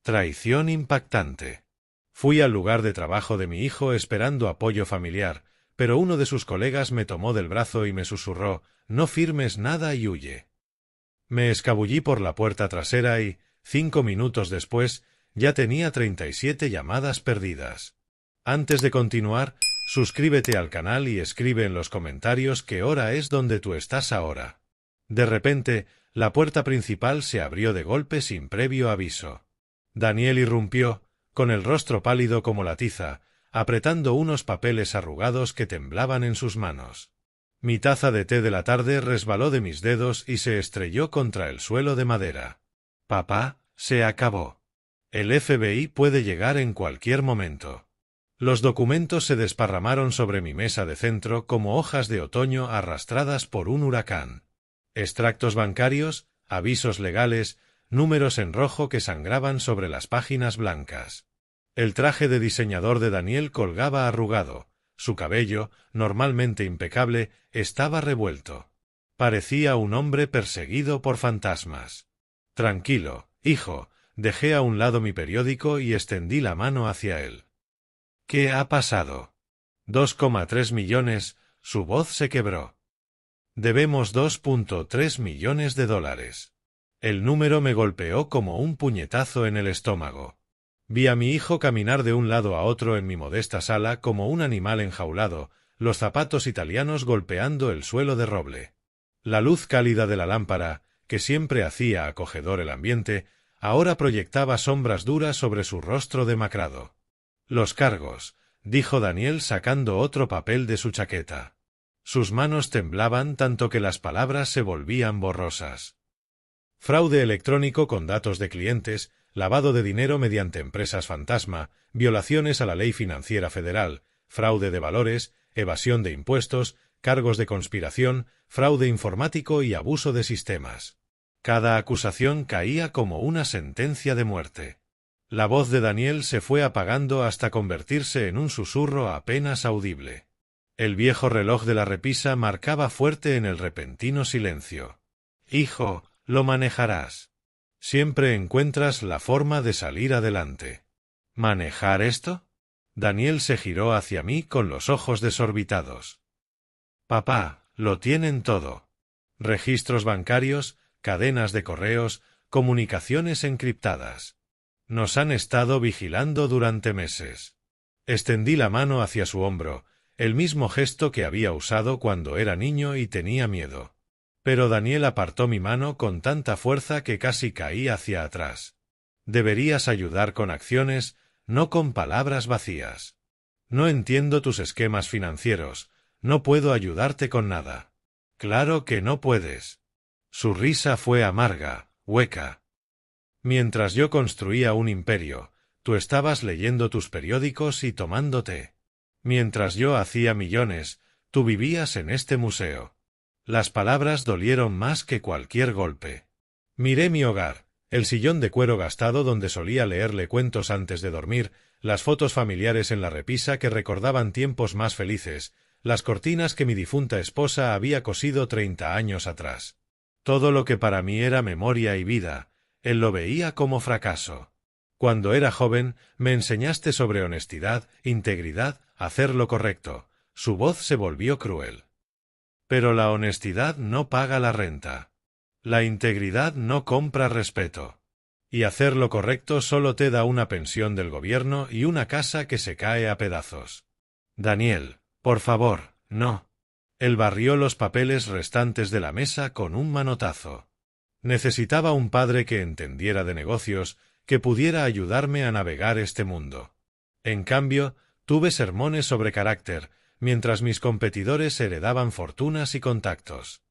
Traición impactante. Fui al lugar de trabajo de mi hijo esperando apoyo familiar, pero uno de sus colegas me tomó del brazo y me susurró: «No firmes nada y huye». Me escabullí por la puerta trasera y, 5 minutos después, ya tenía 37 llamadas perdidas. Antes de continuar, suscríbete al canal y escribe en los comentarios qué hora es donde tú estás ahora. De repente, la puerta principal se abrió de golpe sin previo aviso. Daniel irrumpió, con el rostro pálido como la tiza, apretando unos papeles arrugados que temblaban en sus manos. Mi taza de té de la tarde resbaló de mis dedos y se estrelló contra el suelo de madera. Papá, se acabó. El FBI puede llegar en cualquier momento. Los documentos se desparramaron sobre mi mesa de centro como hojas de otoño arrastradas por un huracán. Extractos bancarios, avisos legales, números en rojo que sangraban sobre las páginas blancas. El traje de diseñador de Daniel colgaba arrugado. Su cabello, normalmente impecable, estaba revuelto. Parecía un hombre perseguido por fantasmas. Tranquilo, hijo, dejé a un lado mi periódico y extendí la mano hacia él. ¿Qué ha pasado? 2,3 millones, su voz se quebró. Debemos 2,3 millones de dólares. El número me golpeó como un puñetazo en el estómago. Vi a mi hijo caminar de un lado a otro en mi modesta sala como un animal enjaulado, los zapatos italianos golpeando el suelo de roble. La luz cálida de la lámpara, que siempre hacía acogedor el ambiente, ahora proyectaba sombras duras sobre su rostro demacrado. «Los cargos», dijo Daniel sacando otro papel de su chaqueta. Sus manos temblaban tanto que las palabras se volvían borrosas. Fraude electrónico con datos de clientes, lavado de dinero mediante empresas fantasma, violaciones a la ley financiera federal, fraude de valores, evasión de impuestos, cargos de conspiración, fraude informático y abuso de sistemas. Cada acusación caía como una sentencia de muerte. La voz de Daniel se fue apagando hasta convertirse en un susurro apenas audible. El viejo reloj de la repisa marcaba fuerte en el repentino silencio. «Hijo, lo manejarás. Siempre encuentras la forma de salir adelante». «¿Manejar esto?» Daniel se giró hacia mí con los ojos desorbitados. «Papá, lo tienen todo. Registros bancarios, cadenas de correos, comunicaciones encriptadas. Nos han estado vigilando durante meses». Extendí la mano hacia su hombro, el mismo gesto que había usado cuando era niño y tenía miedo. Pero Daniel apartó mi mano con tanta fuerza que casi caí hacia atrás. «Deberías ayudar con acciones, no con palabras vacías. No entiendo tus esquemas financieros, no puedo ayudarte con nada». «Claro que no puedes». Su risa fue amarga, hueca. «Mientras yo construía un imperio, tú estabas leyendo tus periódicos y tomando té. Mientras yo hacía millones, tú vivías en este museo». Las palabras dolieron más que cualquier golpe. Miré mi hogar, el sillón de cuero gastado donde solía leerle cuentos antes de dormir, las fotos familiares en la repisa que recordaban tiempos más felices, las cortinas que mi difunta esposa había cosido 30 años atrás. Todo lo que para mí era memoria y vida, él lo veía como fracaso. Cuando era joven, me enseñaste sobre honestidad, integridad, hacer lo correcto. Su voz se volvió cruel. Pero la honestidad no paga la renta. La integridad no compra respeto. Y hacer lo correcto solo te da una pensión del gobierno y una casa que se cae a pedazos. Daniel, por favor, no. Él barrió los papeles restantes de la mesa con un manotazo. Necesitaba un padre que entendiera de negocios, que pudiera ayudarme a navegar este mundo. En cambio, tuve sermones sobre carácter, mientras mis competidores heredaban fortunas y contactos.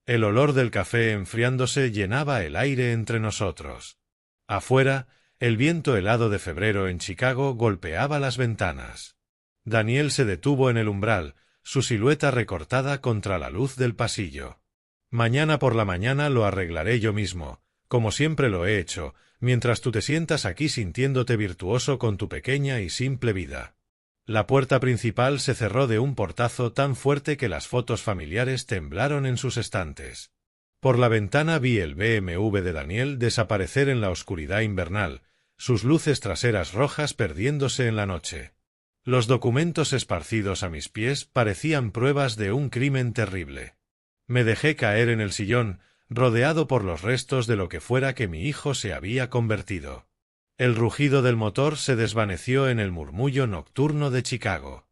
El olor del café enfriándose llenaba el aire entre nosotros. Afuera, el viento helado de febrero en Chicago golpeaba las ventanas. Daniel se detuvo en el umbral, su silueta recortada contra la luz del pasillo. «Mañana por la mañana lo arreglaré yo mismo, como siempre lo he hecho, mientras tú te sientas aquí sintiéndote virtuoso con tu pequeña y simple vida». La puerta principal se cerró de un portazo tan fuerte que las fotos familiares temblaron en sus estantes. Por la ventana vi el BMW de Daniel desaparecer en la oscuridad invernal, sus luces traseras rojas perdiéndose en la noche. Los documentos esparcidos a mis pies parecían pruebas de un crimen terrible. Me dejé caer en el sillón, rodeado por los restos de lo que fuera que mi hijo se había convertido. El rugido del motor se desvaneció en el murmullo nocturno de Chicago.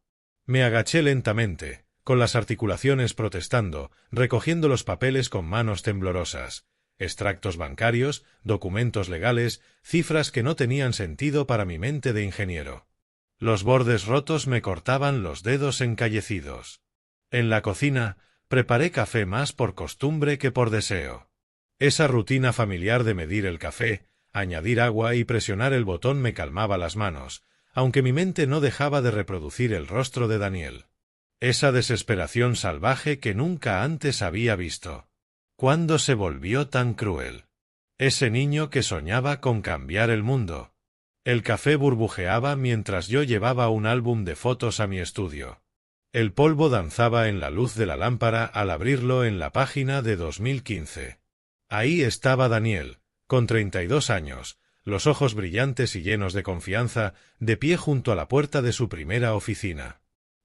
Me agaché lentamente, con las articulaciones protestando, recogiendo los papeles con manos temblorosas. Extractos bancarios, documentos legales, cifras que no tenían sentido para mi mente de ingeniero. Los bordes rotos me cortaban los dedos encallecidos. En la cocina, preparé café más por costumbre que por deseo. Esa rutina familiar de medir el café, añadir agua y presionar el botón me calmaba las manos, aunque mi mente no dejaba de reproducir el rostro de Daniel. Esa desesperación salvaje que nunca antes había visto. ¿Cuándo se volvió tan cruel? Ese niño que soñaba con cambiar el mundo. El café burbujeaba mientras yo llevaba un álbum de fotos a mi estudio. El polvo danzaba en la luz de la lámpara al abrirlo en la página de 2015. Ahí estaba Daniel, con 32 años, los ojos brillantes y llenos de confianza, de pie junto a la puerta de su primera oficina.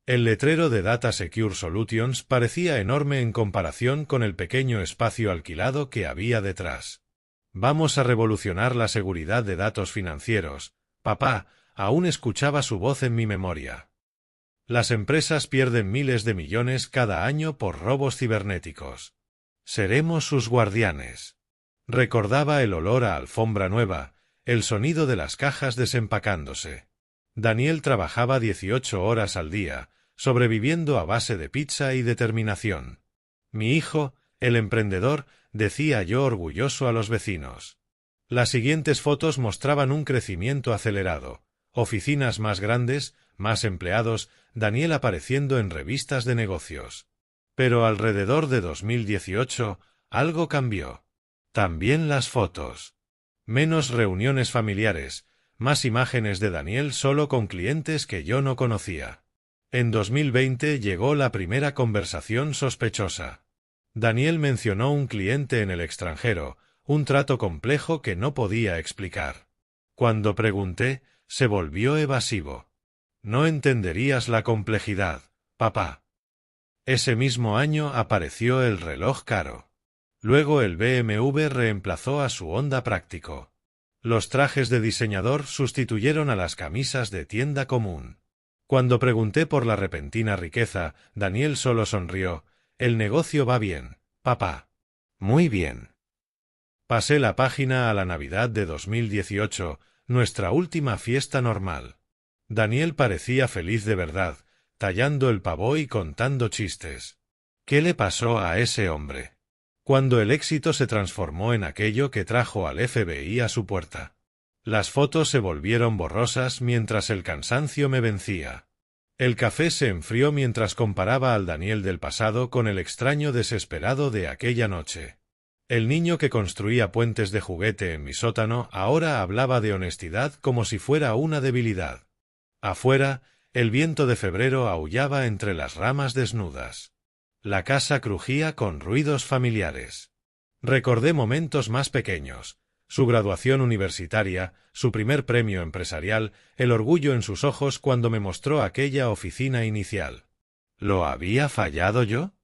El letrero de Data Secure Solutions parecía enorme en comparación con el pequeño espacio alquilado que había detrás. Vamos a revolucionar la seguridad de datos financieros. Papá, aún escuchaba su voz en mi memoria. Las empresas pierden miles de millones cada año por robos cibernéticos. Seremos sus guardianes. Recordaba el olor a alfombra nueva, el sonido de las cajas desempacándose. Daniel trabajaba 18 horas al día, sobreviviendo a base de pizza y determinación. Mi hijo, el emprendedor, decía yo orgulloso a los vecinos. Las siguientes fotos mostraban un crecimiento acelerado, oficinas más grandes, más empleados, Daniel apareciendo en revistas de negocios. Pero alrededor de 2018, algo cambió. También las fotos. Menos reuniones familiares, más imágenes de Daniel solo con clientes que yo no conocía. En 2020 llegó la primera conversación sospechosa. Daniel mencionó un cliente en el extranjero, un trato complejo que no podía explicar. Cuando pregunté, se volvió evasivo. No entenderías la complejidad, papá. Ese mismo año apareció el reloj caro. Luego el BMW reemplazó a su Honda Práctico. Los trajes de diseñador sustituyeron a las camisas de tienda común. Cuando pregunté por la repentina riqueza, Daniel solo sonrió. El negocio va bien, papá. Muy bien. Pasé la página a la Navidad de 2018, nuestra última fiesta normal. Daniel parecía feliz de verdad, tallando el pavó y contando chistes. ¿Qué le pasó a ese hombre? Cuando el éxito se transformó en aquello que trajo al FBI a su puerta. Las fotos se volvieron borrosas mientras el cansancio me vencía. El café se enfrió mientras comparaba al Daniel del pasado con el extraño desesperado de aquella noche. El niño que construía puentes de juguete en mi sótano ahora hablaba de honestidad como si fuera una debilidad. Afuera, el viento de febrero aullaba entre las ramas desnudas. La casa crujía con ruidos familiares. Recordé momentos más pequeños. Su graduación universitaria, su primer premio empresarial, el orgullo en sus ojos cuando me mostró aquella oficina inicial. ¿Lo había fallado yo?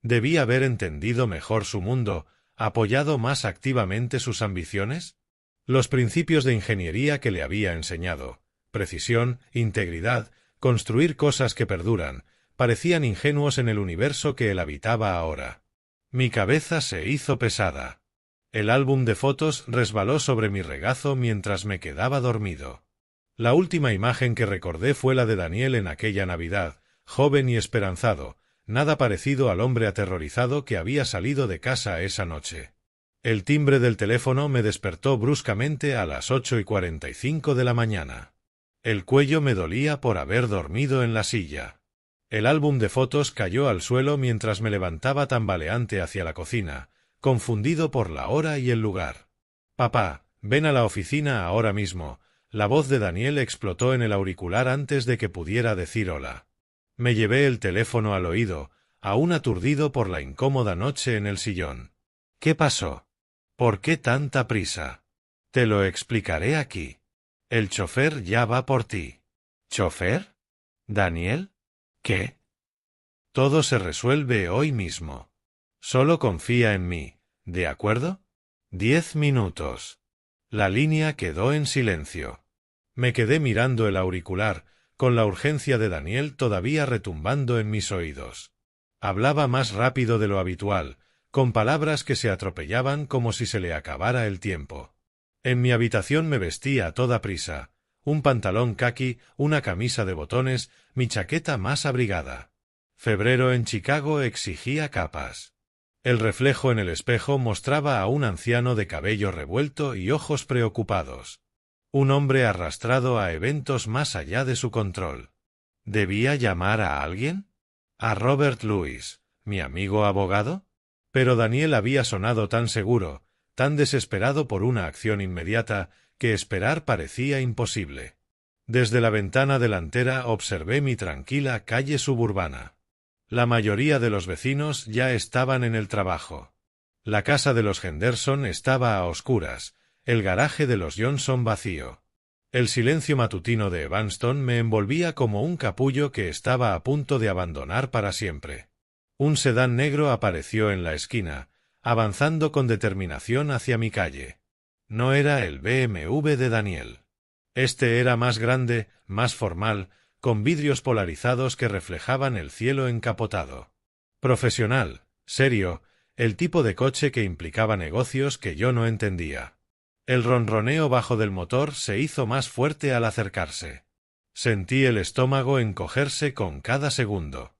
¿Debí haber entendido mejor su mundo, apoyado más activamente sus ambiciones? Los principios de ingeniería que le había enseñado, precisión, integridad, construir cosas que perduran, parecían ingenuos en el universo que él habitaba ahora. Mi cabeza se hizo pesada. El álbum de fotos resbaló sobre mi regazo mientras me quedaba dormido. La última imagen que recordé fue la de Daniel en aquella Navidad, joven y esperanzado, nada parecido al hombre aterrorizado que había salido de casa esa noche. El timbre del teléfono me despertó bruscamente a las 8:45 de la mañana. El cuello me dolía por haber dormido en la silla. El álbum de fotos cayó al suelo mientras me levantaba tambaleante hacia la cocina, confundido por la hora y el lugar. «Papá, ven a la oficina ahora mismo». La voz de Daniel explotó en el auricular antes de que pudiera decir hola. Me llevé el teléfono al oído, aún aturdido por la incómoda noche en el sillón. «¿Qué pasó? ¿Por qué tanta prisa? Te lo explicaré aquí». El chofer ya va por ti. ¿Chofer? ¿Daniel? ¿Qué? Todo se resuelve hoy mismo. Solo confía en mí, ¿de acuerdo? 10 minutos. La línea quedó en silencio. Me quedé mirando el auricular, con la urgencia de Daniel todavía retumbando en mis oídos. Hablaba más rápido de lo habitual, con palabras que se atropellaban como si se le acabara el tiempo. En mi habitación me vestí a toda prisa, un pantalón caqui, una camisa de botones, mi chaqueta más abrigada. Febrero en Chicago exigía capas. El reflejo en el espejo mostraba a un anciano de cabello revuelto y ojos preocupados. Un hombre arrastrado a eventos más allá de su control. ¿Debía llamar a alguien? ¿A Robert Louis, mi amigo abogado? Pero Daniel había sonado tan seguro, tan desesperado por una acción inmediata, que esperar parecía imposible. Desde la ventana delantera observé mi tranquila calle suburbana. La mayoría de los vecinos ya estaban en el trabajo. La casa de los Henderson estaba a oscuras, el garaje de los Johnson vacío. El silencio matutino de Evanston me envolvía como un capullo que estaba a punto de abandonar para siempre. Un sedán negro apareció en la esquina, avanzando con determinación hacia mi calle. No era el BMW de Daniel. Este era más grande, más formal, con vidrios polarizados que reflejaban el cielo encapotado. Profesional, serio, el tipo de coche que implicaba negocios que yo no entendía. El ronroneo bajo del motor se hizo más fuerte al acercarse. Sentí el estómago encogerse con cada segundo.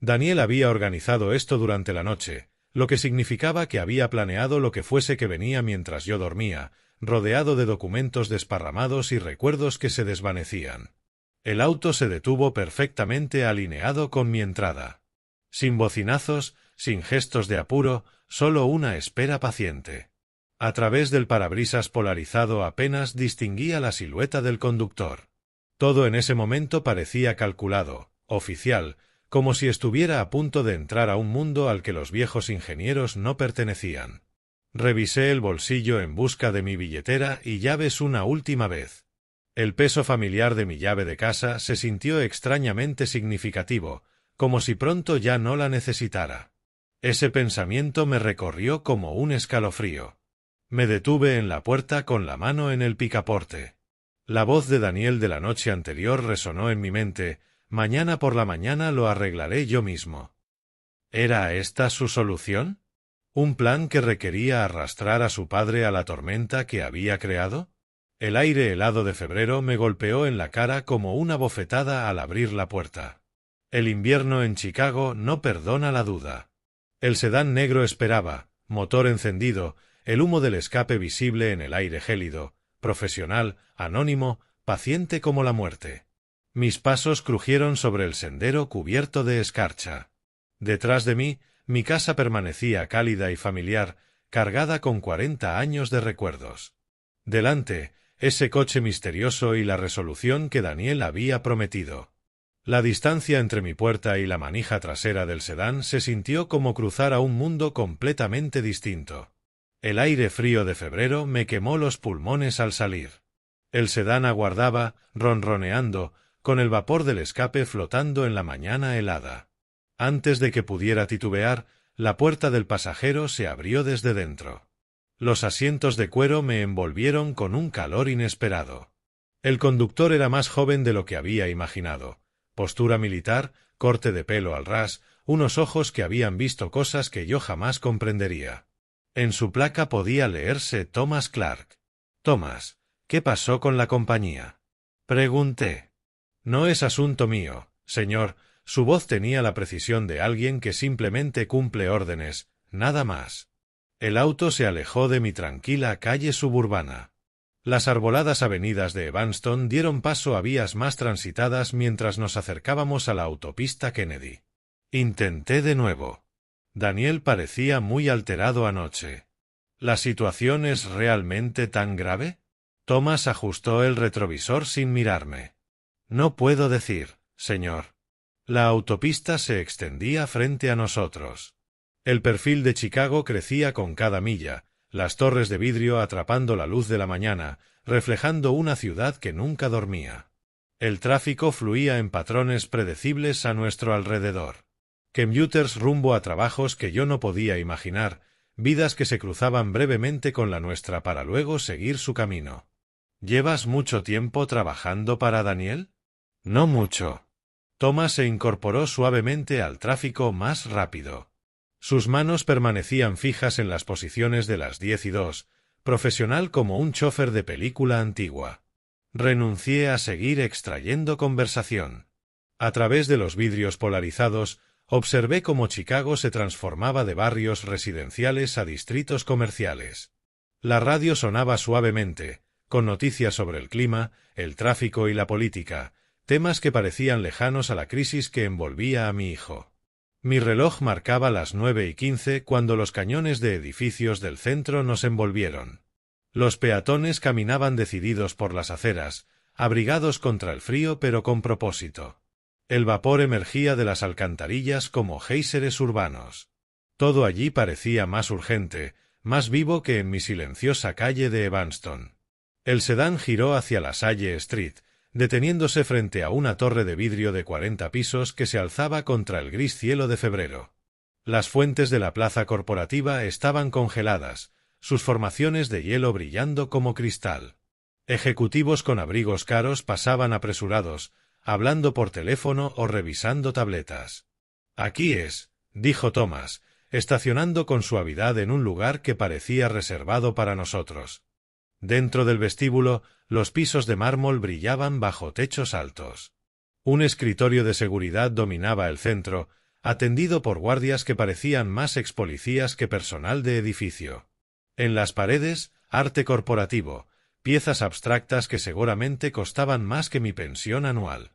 Daniel había organizado esto durante la noche, lo que significaba que había planeado lo que fuese que venía mientras yo dormía, rodeado de documentos desparramados y recuerdos que se desvanecían. El auto se detuvo perfectamente alineado con mi entrada. Sin bocinazos, sin gestos de apuro, solo una espera paciente. A través del parabrisas polarizado apenas distinguía la silueta del conductor. Todo en ese momento parecía calculado, oficial, como si estuviera a punto de entrar a un mundo al que los viejos ingenieros no pertenecían. Revisé el bolsillo en busca de mi billetera y llaves una última vez. El peso familiar de mi llave de casa se sintió extrañamente significativo, como si pronto ya no la necesitara. Ese pensamiento me recorrió como un escalofrío. Me detuve en la puerta con la mano en el picaporte. La voz de Daniel de la noche anterior resonó en mi mente: mañana por la mañana lo arreglaré yo mismo. ¿Era esta su solución? ¿Un plan que requería arrastrar a su padre a la tormenta que había creado? El aire helado de febrero me golpeó en la cara como una bofetada al abrir la puerta. El invierno en Chicago no perdona la duda. El sedán negro esperaba, motor encendido, el humo del escape visible en el aire gélido, profesional, anónimo, paciente como la muerte. Mis pasos crujieron sobre el sendero cubierto de escarcha. Detrás de mí, mi casa permanecía cálida y familiar, cargada con 40 años de recuerdos. Delante, ese coche misterioso y la resolución que Daniel había prometido. La distancia entre mi puerta y la manija trasera del sedán se sintió como cruzar a un mundo completamente distinto. El aire frío de febrero me quemó los pulmones al salir. El sedán aguardaba, ronroneando, con el vapor del escape flotando en la mañana helada. Antes de que pudiera titubear, la puerta del pasajero se abrió desde dentro. Los asientos de cuero me envolvieron con un calor inesperado. El conductor era más joven de lo que había imaginado. Postura militar, corte de pelo al ras, unos ojos que habían visto cosas que yo jamás comprendería. En su placa podía leerse Thomas Clark. Thomas, ¿qué pasó con la compañía? Pregunté. No es asunto mío, señor. Su voz tenía la precisión de alguien que simplemente cumple órdenes, nada más. El auto se alejó de mi tranquila calle suburbana. Las arboladas avenidas de Evanston dieron paso a vías más transitadas mientras nos acercábamos a la autopista Kennedy. Intenté de nuevo. Daniel parecía muy alterado anoche. ¿La situación es realmente tan grave? Thomas ajustó el retrovisor sin mirarme. No puedo decir, señor. La autopista se extendía frente a nosotros. El perfil de Chicago crecía con cada milla, las torres de vidrio atrapando la luz de la mañana, reflejando una ciudad que nunca dormía. El tráfico fluía en patrones predecibles a nuestro alrededor. Commuters rumbo a trabajos que yo no podía imaginar, vidas que se cruzaban brevemente con la nuestra para luego seguir su camino. ¿Llevas mucho tiempo trabajando para Daniel? No mucho. Thomas se incorporó suavemente al tráfico más rápido. Sus manos permanecían fijas en las posiciones de las 10 y 2, profesional como un chofer de película antigua. Renuncié a seguir extrayendo conversación. A través de los vidrios polarizados, observé cómo Chicago se transformaba de barrios residenciales a distritos comerciales. La radio sonaba suavemente, con noticias sobre el clima, el tráfico y la política, temas que parecían lejanos a la crisis que envolvía a mi hijo. Mi reloj marcaba las 9:15 cuando los cañones de edificios del centro nos envolvieron. Los peatones caminaban decididos por las aceras, abrigados contra el frío pero con propósito. El vapor emergía de las alcantarillas como géiseres urbanos. Todo allí parecía más urgente, más vivo que en mi silenciosa calle de Evanston. El sedán giró hacia la Salle Street, deteniéndose frente a una torre de vidrio de 40 pisos que se alzaba contra el gris cielo de febrero. Las fuentes de la plaza corporativa estaban congeladas, sus formaciones de hielo brillando como cristal. Ejecutivos con abrigos caros pasaban apresurados, hablando por teléfono o revisando tabletas. «Aquí es», dijo Thomas, estacionando con suavidad en un lugar que parecía reservado para nosotros. Dentro del vestíbulo, los pisos de mármol brillaban bajo techos altos. Un escritorio de seguridad dominaba el centro, atendido por guardias que parecían más expolicías que personal de edificio. En las paredes, arte corporativo, piezas abstractas que seguramente costaban más que mi pensión anual.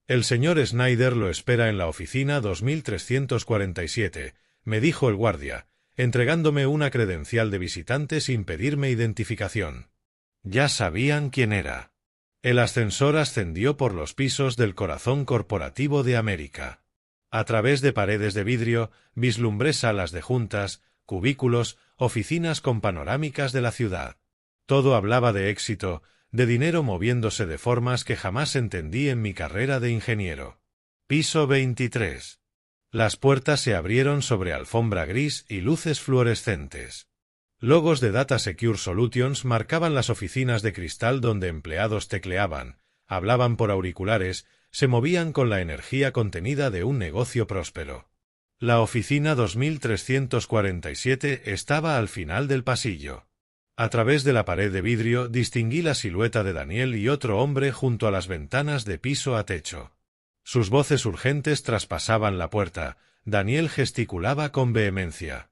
«El señor Snyder lo espera en la oficina 2347», me dijo el guardia, entregándome una credencial de visitante sin pedirme identificación. Ya sabían quién era. El ascensor ascendió por los pisos del corazón corporativo de América. A través de paredes de vidrio, vislumbré salas de juntas, cubículos, oficinas con panorámicas de la ciudad. Todo hablaba de éxito, de dinero moviéndose de formas que jamás entendí en mi carrera de ingeniero. Piso 23. Las puertas se abrieron sobre alfombra gris y luces fluorescentes. Logos de Data Secure Solutions marcaban las oficinas de cristal donde empleados tecleaban, hablaban por auriculares, se movían con la energía contenida de un negocio próspero. La oficina 2347 estaba al final del pasillo. A través de la pared de vidrio distinguí la silueta de Daniel y otro hombre junto a las ventanas de piso a techo. Sus voces urgentes traspasaban la puerta. Daniel gesticulaba con vehemencia.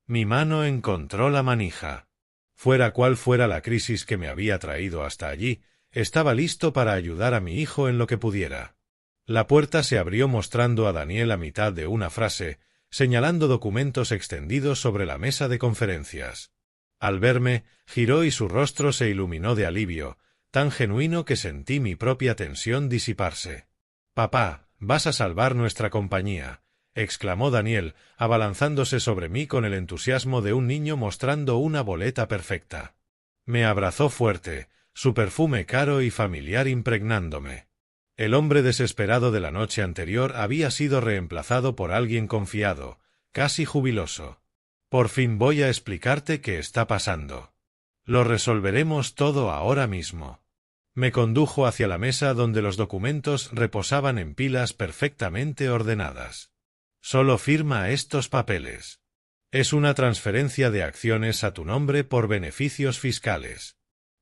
Mi mano encontró la manija. Fuera cual fuera la crisis que me había traído hasta allí, estaba listo para ayudar a mi hijo en lo que pudiera. La puerta se abrió mostrando a Daniel a mitad de una frase, señalando documentos extendidos sobre la mesa de conferencias. Al verme, giró y su rostro se iluminó de alivio, tan genuino que sentí mi propia tensión disiparse. «Papá, vas a salvar nuestra compañía», exclamó Daniel, abalanzándose sobre mí con el entusiasmo de un niño mostrando una boleta perfecta. Me abrazó fuerte, su perfume caro y familiar impregnándome. El hombre desesperado de la noche anterior había sido reemplazado por alguien confiado, casi jubiloso. «Por fin voy a explicarte qué está pasando. Lo resolveremos todo ahora mismo». Me condujo hacia la mesa donde los documentos reposaban en pilas perfectamente ordenadas. «Solo firma estos papeles. Es una transferencia de acciones a tu nombre por beneficios fiscales».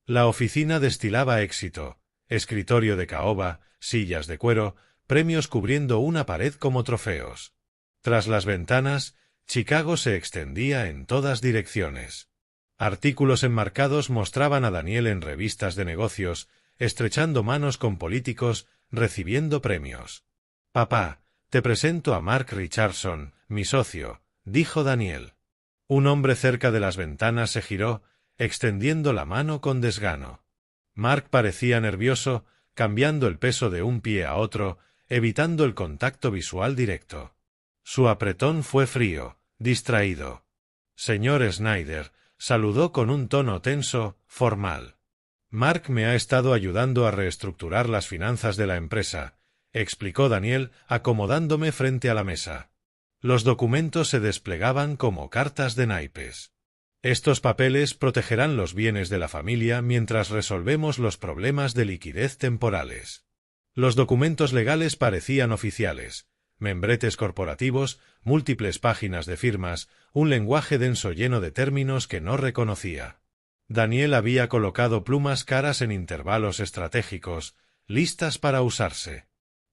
La oficina destilaba éxito, escritorio de caoba, sillas de cuero, premios cubriendo una pared como trofeos. Tras las ventanas, Chicago se extendía en todas direcciones. Artículos enmarcados mostraban a Daniel en revistas de negocios, estrechando manos con políticos, recibiendo premios. «Papá, te presento a Mark Richardson, mi socio», dijo Daniel. Un hombre cerca de las ventanas se giró, extendiendo la mano con desgano. Mark parecía nervioso, cambiando el peso de un pie a otro, evitando el contacto visual directo. Su apretón fue frío, distraído. «Señor Snyder, saludó con un tono tenso, formal. Mark me ha estado ayudando a reestructurar las finanzas de la empresa, explicó Daniel, acomodándome frente a la mesa. Los documentos se desplegaban como cartas de naipes. Estos papeles protegerán los bienes de la familia mientras resolvemos los problemas de liquidez temporales. Los documentos legales parecían oficiales, membretes corporativos, múltiples páginas de firmas, un lenguaje denso lleno de términos que no reconocía. Daniel había colocado plumas caras en intervalos estratégicos, listas para usarse.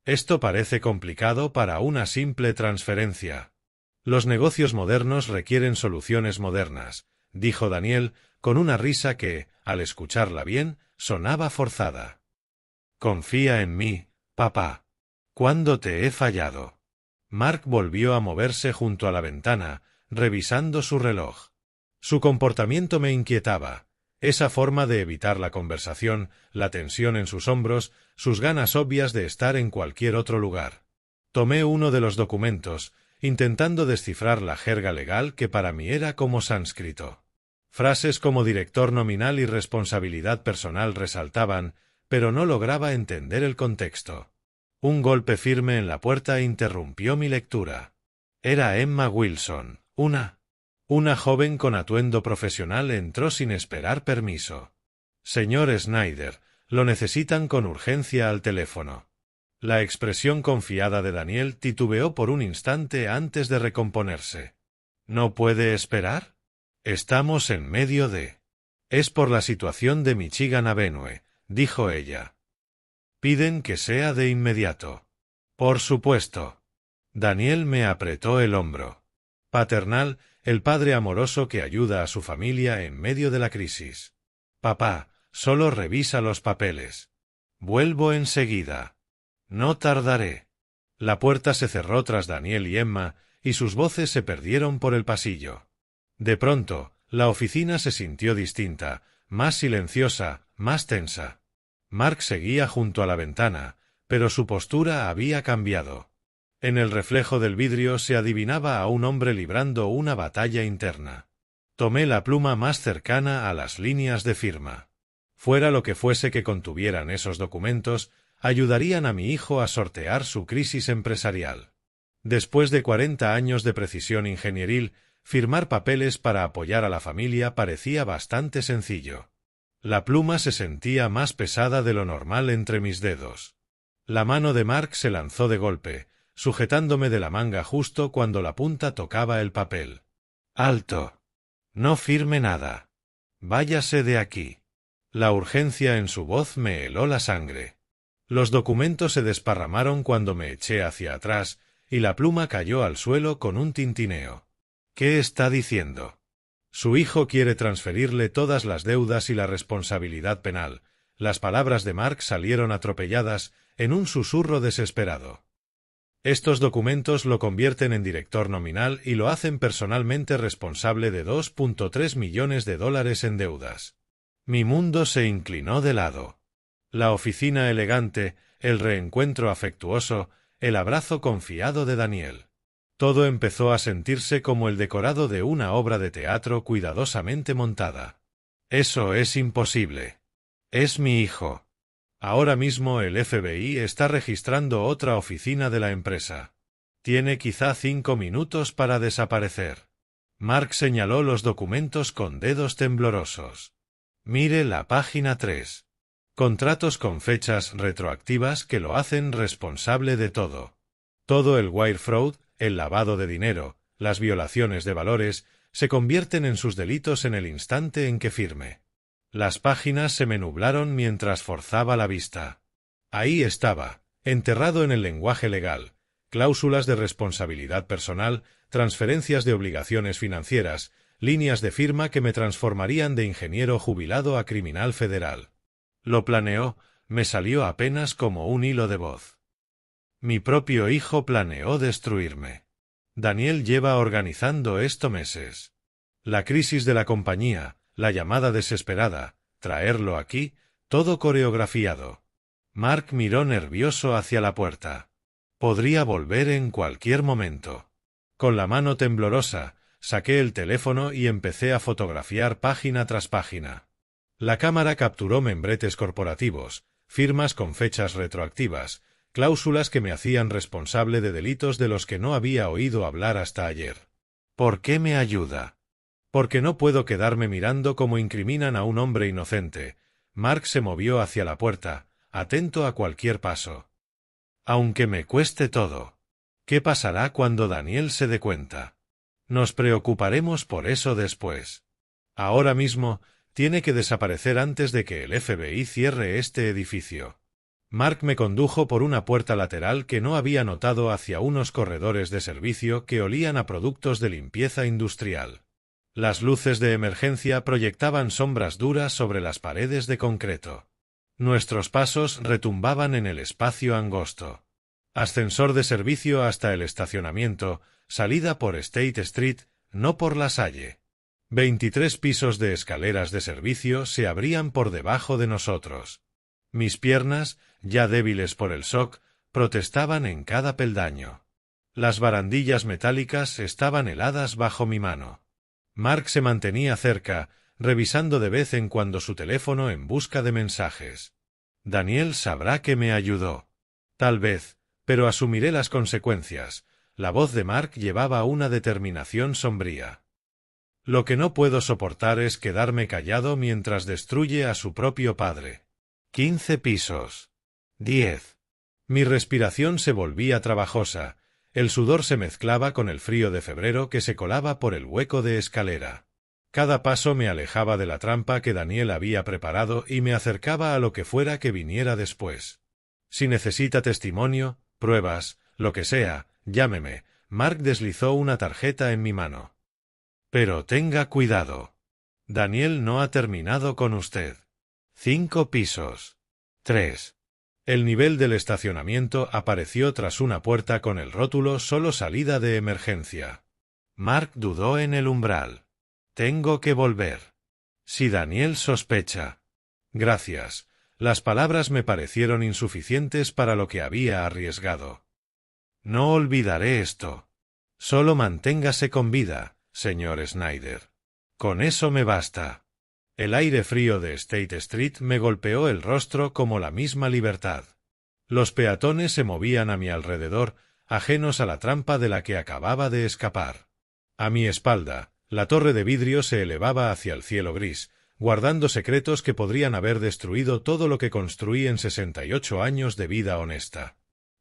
Esto parece complicado para una simple transferencia. Los negocios modernos requieren soluciones modernas, dijo Daniel, con una risa que, al escucharla bien, sonaba forzada. Confía en mí, papá. ¿Cuándo te he fallado? Mark volvió a moverse junto a la ventana, revisando su reloj. Su comportamiento me inquietaba. Esa forma de evitar la conversación, la tensión en sus hombros, sus ganas obvias de estar en cualquier otro lugar. Tomé uno de los documentos, intentando descifrar la jerga legal que para mí era como sánscrito. Frases como director nominal y responsabilidad personal resaltaban, pero no lograba entender el contexto. Un golpe firme en la puerta interrumpió mi lectura. Era Emma Wilson, una joven con atuendo profesional entró sin esperar permiso. Señor Snyder, lo necesitan con urgencia al teléfono. La expresión confiada de Daniel titubeó por un instante antes de recomponerse. ¿No puede esperar? Estamos en medio de... Es por la situación de Michigan Avenue, dijo ella. Piden que sea de inmediato. Por supuesto. Daniel me apretó el hombro. Paternal, el padre amoroso que ayuda a su familia en medio de la crisis. Papá, solo revisa los papeles. Vuelvo enseguida. No tardaré. La puerta se cerró tras Daniel y Emma, y sus voces se perdieron por el pasillo. De pronto, la oficina se sintió distinta, más silenciosa, más tensa. Mark seguía junto a la ventana, pero su postura había cambiado. En el reflejo del vidrio se adivinaba a un hombre librando una batalla interna. Tomé la pluma más cercana a las líneas de firma. Fuera lo que fuese que contuvieran esos documentos, ayudarían a mi hijo a sortear su crisis empresarial. Después de 40 años de precisión ingenieril, firmar papeles para apoyar a la familia parecía bastante sencillo. La pluma se sentía más pesada de lo normal entre mis dedos. La mano de Mark se lanzó de golpe, sujetándome de la manga justo cuando la punta tocaba el papel. ¡Alto! No firme nada. Váyase de aquí. La urgencia en su voz me heló la sangre. Los documentos se desparramaron cuando me eché hacia atrás, y la pluma cayó al suelo con un tintineo. ¿Qué está diciendo? Su hijo quiere transferirle todas las deudas y la responsabilidad penal. Las palabras de Mark salieron atropelladas, en un susurro desesperado. Estos documentos lo convierten en director nominal y lo hacen personalmente responsable de $2.3 millones en deudas. Mi mundo se inclinó de lado. La oficina elegante, el reencuentro afectuoso, el abrazo confiado de Daniel. Todo empezó a sentirse como el decorado de una obra de teatro cuidadosamente montada. Eso es imposible. Es mi hijo. Ahora mismo el FBI está registrando otra oficina de la empresa. Tiene quizá 5 minutos para desaparecer. Mark señaló los documentos con dedos temblorosos. Mire la página 3. Contratos con fechas retroactivas que lo hacen responsable de todo. Todo el wire fraud, el lavado de dinero, las violaciones de valores, se convierten en sus delitos en el instante en que firme. Las páginas se me nublaron mientras forzaba la vista. Ahí estaba, enterrado en el lenguaje legal, cláusulas de responsabilidad personal, transferencias de obligaciones financieras, líneas de firma que me transformarían de ingeniero jubilado a criminal federal. Lo planeó, me salió apenas como un hilo de voz. Mi propio hijo planeó destruirme. Daniel lleva organizando esto meses. La crisis de la compañía, la llamada desesperada, traerlo aquí, todo coreografiado. Mark miró nervioso hacia la puerta. Podría volver en cualquier momento. Con la mano temblorosa, Saqué el teléfono y empecé a fotografiar página tras página. La cámara capturó membretes corporativos, firmas con fechas retroactivas, cláusulas que me hacían responsable de delitos de los que no había oído hablar hasta ayer. ¿Por qué me ayuda? Porque no puedo quedarme mirando cómo incriminan a un hombre inocente. Mark se movió hacia la puerta, atento a cualquier paso. Aunque me cueste todo. ¿Qué pasará cuando Daniel se dé cuenta? Nos preocuparemos por eso después. Ahora mismo, tiene que desaparecer antes de que el FBI cierre este edificio. Mark me condujo por una puerta lateral que no había notado hacia unos corredores de servicio que olían a productos de limpieza industrial. Las luces de emergencia proyectaban sombras duras sobre las paredes de concreto. Nuestros pasos retumbaban en el espacio angosto. Ascensor de servicio hasta el estacionamiento, salida por State Street, no por la Salle. 23 pisos de escaleras de servicio se abrían por debajo de nosotros. Mis piernas, ya débiles por el shock, protestaban en cada peldaño. Las barandillas metálicas estaban heladas bajo mi mano. Mark se mantenía cerca, revisando de vez en cuando su teléfono en busca de mensajes. Daniel sabrá que me ayudó. Tal vez, pero asumiré las consecuencias. La voz de Mark llevaba una determinación sombría. Lo que no puedo soportar es quedarme callado mientras destruye a su propio padre. 15 pisos. 10. Mi respiración se volvía trabajosa. El sudor se mezclaba con el frío de febrero que se colaba por el hueco de escalera. Cada paso me alejaba de la trampa que Daniel había preparado y me acercaba a lo que fuera que viniera después. Si necesita testimonio, pruebas, lo que sea, llámeme. Mark deslizó una tarjeta en mi mano. Pero tenga cuidado. Daniel no ha terminado con usted. 5 pisos. 3. El nivel del estacionamiento apareció tras una puerta con el rótulo «Solo salida de emergencia». Mark dudó en el umbral. Tengo que volver. Si Daniel sospecha. Gracias. Las palabras me parecieron insuficientes para lo que había arriesgado. No olvidaré esto. Solo manténgase con vida, señor Snyder. Con eso me basta. El aire frío de State Street me golpeó el rostro como la misma libertad. Los peatones se movían a mi alrededor, ajenos a la trampa de la que acababa de escapar. A mi espalda, la torre de vidrio se elevaba hacia el cielo gris, guardando secretos que podrían haber destruido todo lo que construí en 68 años de vida honesta.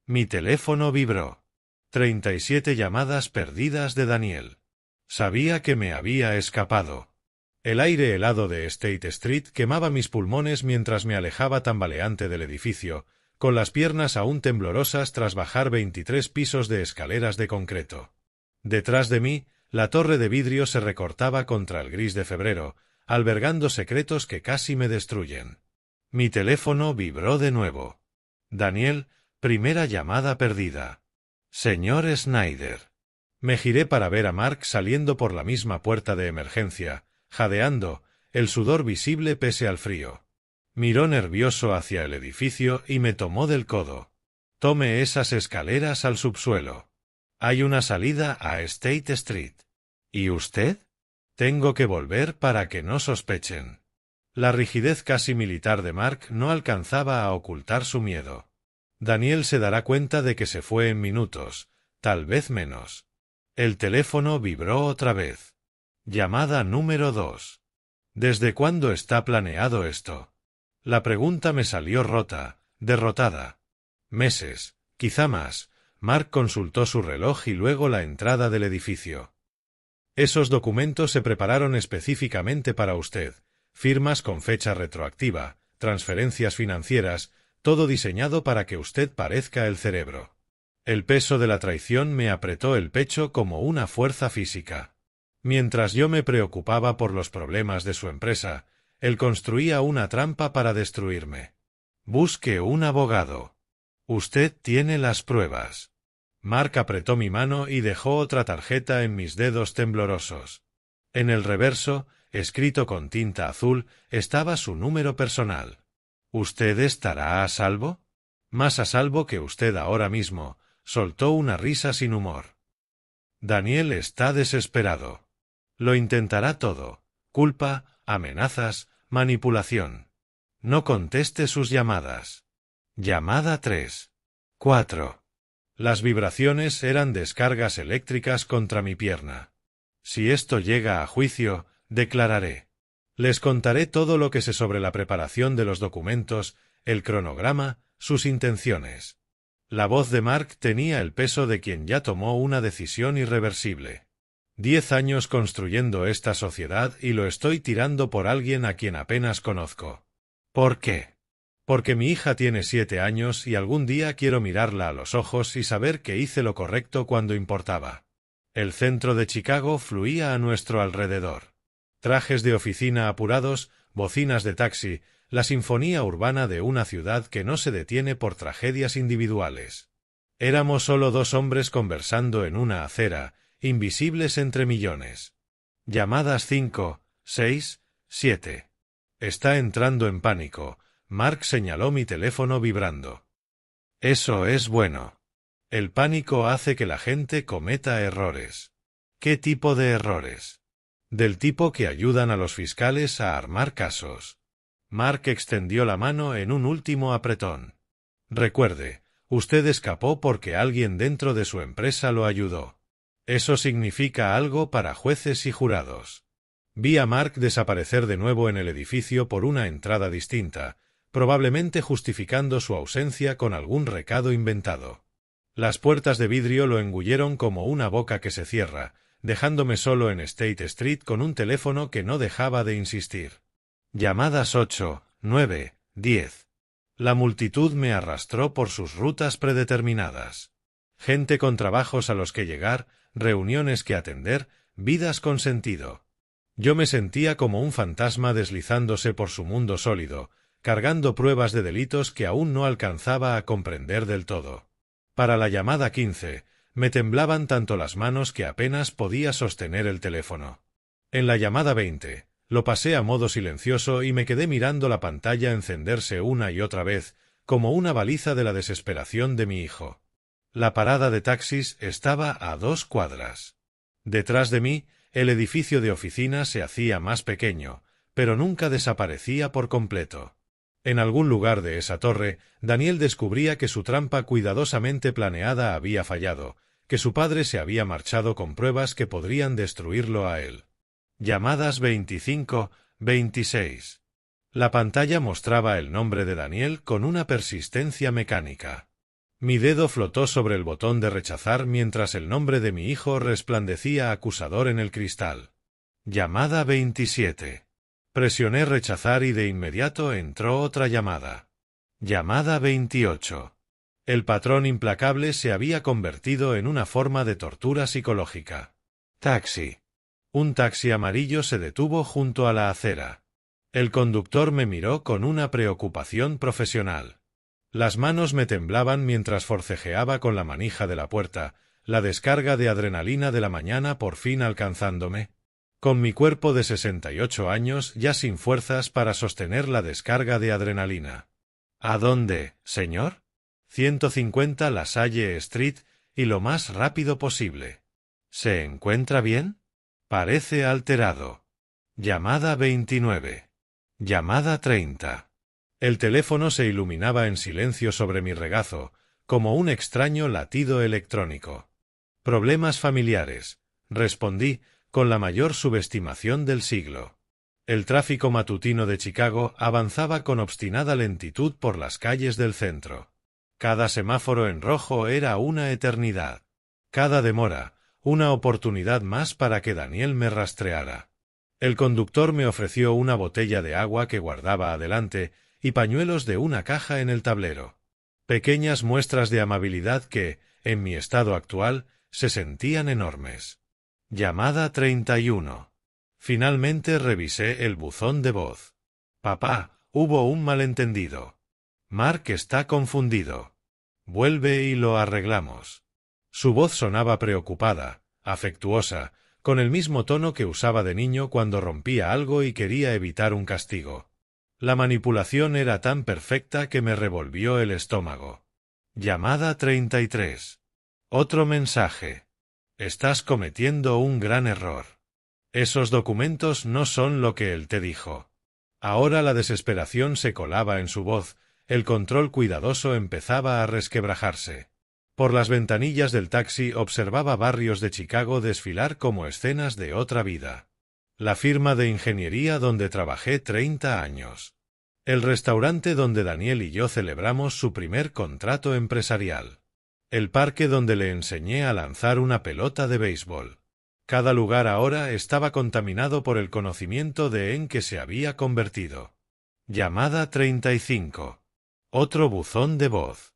Mi teléfono vibró. 37 llamadas perdidas de Daniel. Sabía que me había escapado. El aire helado de State Street quemaba mis pulmones mientras me alejaba tambaleante del edificio, con las piernas aún temblorosas tras bajar 23 pisos de escaleras de concreto. Detrás de mí, la torre de vidrio se recortaba contra el gris de febrero, albergando secretos que casi me destruyen. Mi teléfono vibró de nuevo. Daniel, primera llamada perdida. Señor Snyder. Me giré para ver a Mark saliendo por la misma puerta de emergencia, jadeando, el sudor visible pese al frío. Miró nervioso hacia el edificio y me tomó del codo. Tome esas escaleras al subsuelo. Hay una salida a State Street. ¿Y usted? Tengo que volver para que no sospechen. La rigidez casi militar de Mark no alcanzaba a ocultar su miedo. Daniel se dará cuenta de que se fue en minutos, tal vez menos. El teléfono vibró otra vez. Llamada número 2. ¿Desde cuándo está planeado esto? La pregunta me salió rota, derrotada. Meses, quizá más. Mark consultó su reloj y luego la entrada del edificio. Esos documentos se prepararon específicamente para usted. Firmas con fecha retroactiva, transferencias financieras, todo diseñado para que usted parezca el cerebro. El peso de la traición me apretó el pecho como una fuerza física. Mientras yo me preocupaba por los problemas de su empresa, él construía una trampa para destruirme. Busque un abogado. Usted tiene las pruebas. Mark apretó mi mano y dejó otra tarjeta en mis dedos temblorosos. En el reverso, escrito con tinta azul, estaba su número personal. ¿Usted estará a salvo? Más a salvo que usted ahora mismo, soltó una risa sin humor. Daniel está desesperado. Lo intentará todo. Culpa, amenazas, manipulación. No conteste sus llamadas. Llamada 3. 4. Las vibraciones eran descargas eléctricas contra mi pierna. Si esto llega a juicio, declararé. Les contaré todo lo que sé sobre la preparación de los documentos, el cronograma, sus intenciones. La voz de Mark tenía el peso de quien ya tomó una decisión irreversible. 10 años construyendo esta sociedad y lo estoy tirando por alguien a quien apenas conozco. ¿Por qué? Porque mi hija tiene 7 años y algún día quiero mirarla a los ojos y saber que hice lo correcto cuando importaba. El centro de Chicago fluía a nuestro alrededor. Trajes de oficina apurados, bocinas de taxi, la sinfonía urbana de una ciudad que no se detiene por tragedias individuales. Éramos solo 2 hombres conversando en una acera, invisibles entre millones. Llamadas 5, 6, 7. Está entrando en pánico. Mark señaló mi teléfono vibrando. Eso es bueno. El pánico hace que la gente cometa errores. ¿Qué tipo de errores? Del tipo que ayudan a los fiscales a armar casos. Mark extendió la mano en un último apretón. Recuerde, usted escapó porque alguien dentro de su empresa lo ayudó. Eso significa algo para jueces y jurados. Vi a Mark desaparecer de nuevo en el edificio por una entrada distinta, probablemente justificando su ausencia con algún recado inventado. Las puertas de vidrio lo engulleron como una boca que se cierra, dejándome solo en State Street con un teléfono que no dejaba de insistir. Llamadas 8, 9, 10. La multitud me arrastró por sus rutas predeterminadas. Gente con trabajos a los que llegar, reuniones que atender, vidas con sentido. Yo me sentía como un fantasma deslizándose por su mundo sólido, cargando pruebas de delitos que aún no alcanzaba a comprender del todo. Para la llamada 15, me temblaban tanto las manos que apenas podía sostener el teléfono. En la llamada 20, lo pasé a modo silencioso y me quedé mirando la pantalla encenderse una y otra vez, como una baliza de la desesperación de mi hijo. La parada de taxis estaba a 2 cuadras. Detrás de mí, el edificio de oficina se hacía más pequeño, pero nunca desaparecía por completo. En algún lugar de esa torre, Daniel descubría que su trampa cuidadosamente planeada había fallado, que su padre se había marchado con pruebas que podrían destruirlo a él. Llamadas 25, 26. La pantalla mostraba el nombre de Daniel con una persistencia mecánica. Mi dedo flotó sobre el botón de rechazar mientras el nombre de mi hijo resplandecía acusador en el cristal. Llamada 27. Presioné rechazar y de inmediato entró otra llamada. Llamada 28. El patrón implacable se había convertido en una forma de tortura psicológica. Taxi. Un taxi amarillo se detuvo junto a la acera. El conductor me miró con una preocupación profesional. Las manos me temblaban mientras forcejeaba con la manija de la puerta, la descarga de adrenalina de la mañana por fin alcanzándome. Con mi cuerpo de 68 años ya sin fuerzas para sostener la descarga de adrenalina. ¿A dónde, señor? 150 La Salle Street y lo más rápido posible. ¿Se encuentra bien? Parece alterado. Llamada 29. Llamada 30. El teléfono se iluminaba en silencio sobre mi regazo, como un extraño latido electrónico. Problemas familiares, respondí, con la mayor subestimación del siglo. El tráfico matutino de Chicago avanzaba con obstinada lentitud por las calles del centro. Cada semáforo en rojo era una eternidad. Cada demora, una oportunidad más para que Daniel me rastreara. El conductor me ofreció una botella de agua que guardaba adelante y pañuelos de una caja en el tablero. Pequeñas muestras de amabilidad que, en mi estado actual, se sentían enormes. Llamada 31. Finalmente revisé el buzón de voz. Papá, hubo un malentendido. Mark está confundido. Vuelve y lo arreglamos. Su voz sonaba preocupada, afectuosa, con el mismo tono que usaba de niño cuando rompía algo y quería evitar un castigo. La manipulación era tan perfecta que me revolvió el estómago. Llamada 33. Otro mensaje. Estás cometiendo un gran error. Esos documentos no son lo que él te dijo. Ahora la desesperación se colaba en su voz, el control cuidadoso empezaba a resquebrajarse. Por las ventanillas del taxi observaba barrios de Chicago desfilar como escenas de otra vida. La firma de ingeniería donde trabajé 30 años. El restaurante donde Daniel y yo celebramos su primer contrato empresarial. El parque donde le enseñé a lanzar una pelota de béisbol. Cada lugar ahora estaba contaminado por el conocimiento de en que se había convertido. Llamada 35. Otro buzón de voz.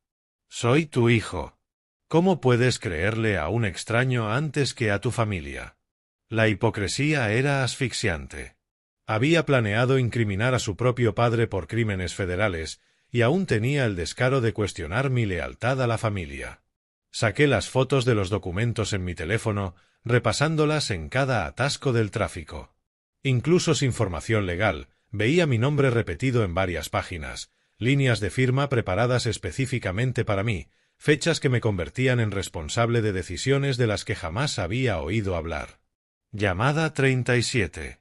Soy tu hijo. ¿Cómo puedes creerle a un extraño antes que a tu familia? La hipocresía era asfixiante. Había planeado incriminar a su propio padre por crímenes federales, y aún tenía el descaro de cuestionar mi lealtad a la familia. Saqué las fotos de los documentos en mi teléfono, repasándolas en cada atasco del tráfico. Incluso sin formación legal, veía mi nombre repetido en varias páginas, líneas de firma preparadas específicamente para mí, fechas que me convertían en responsable de decisiones de las que jamás había oído hablar. Llamada 37.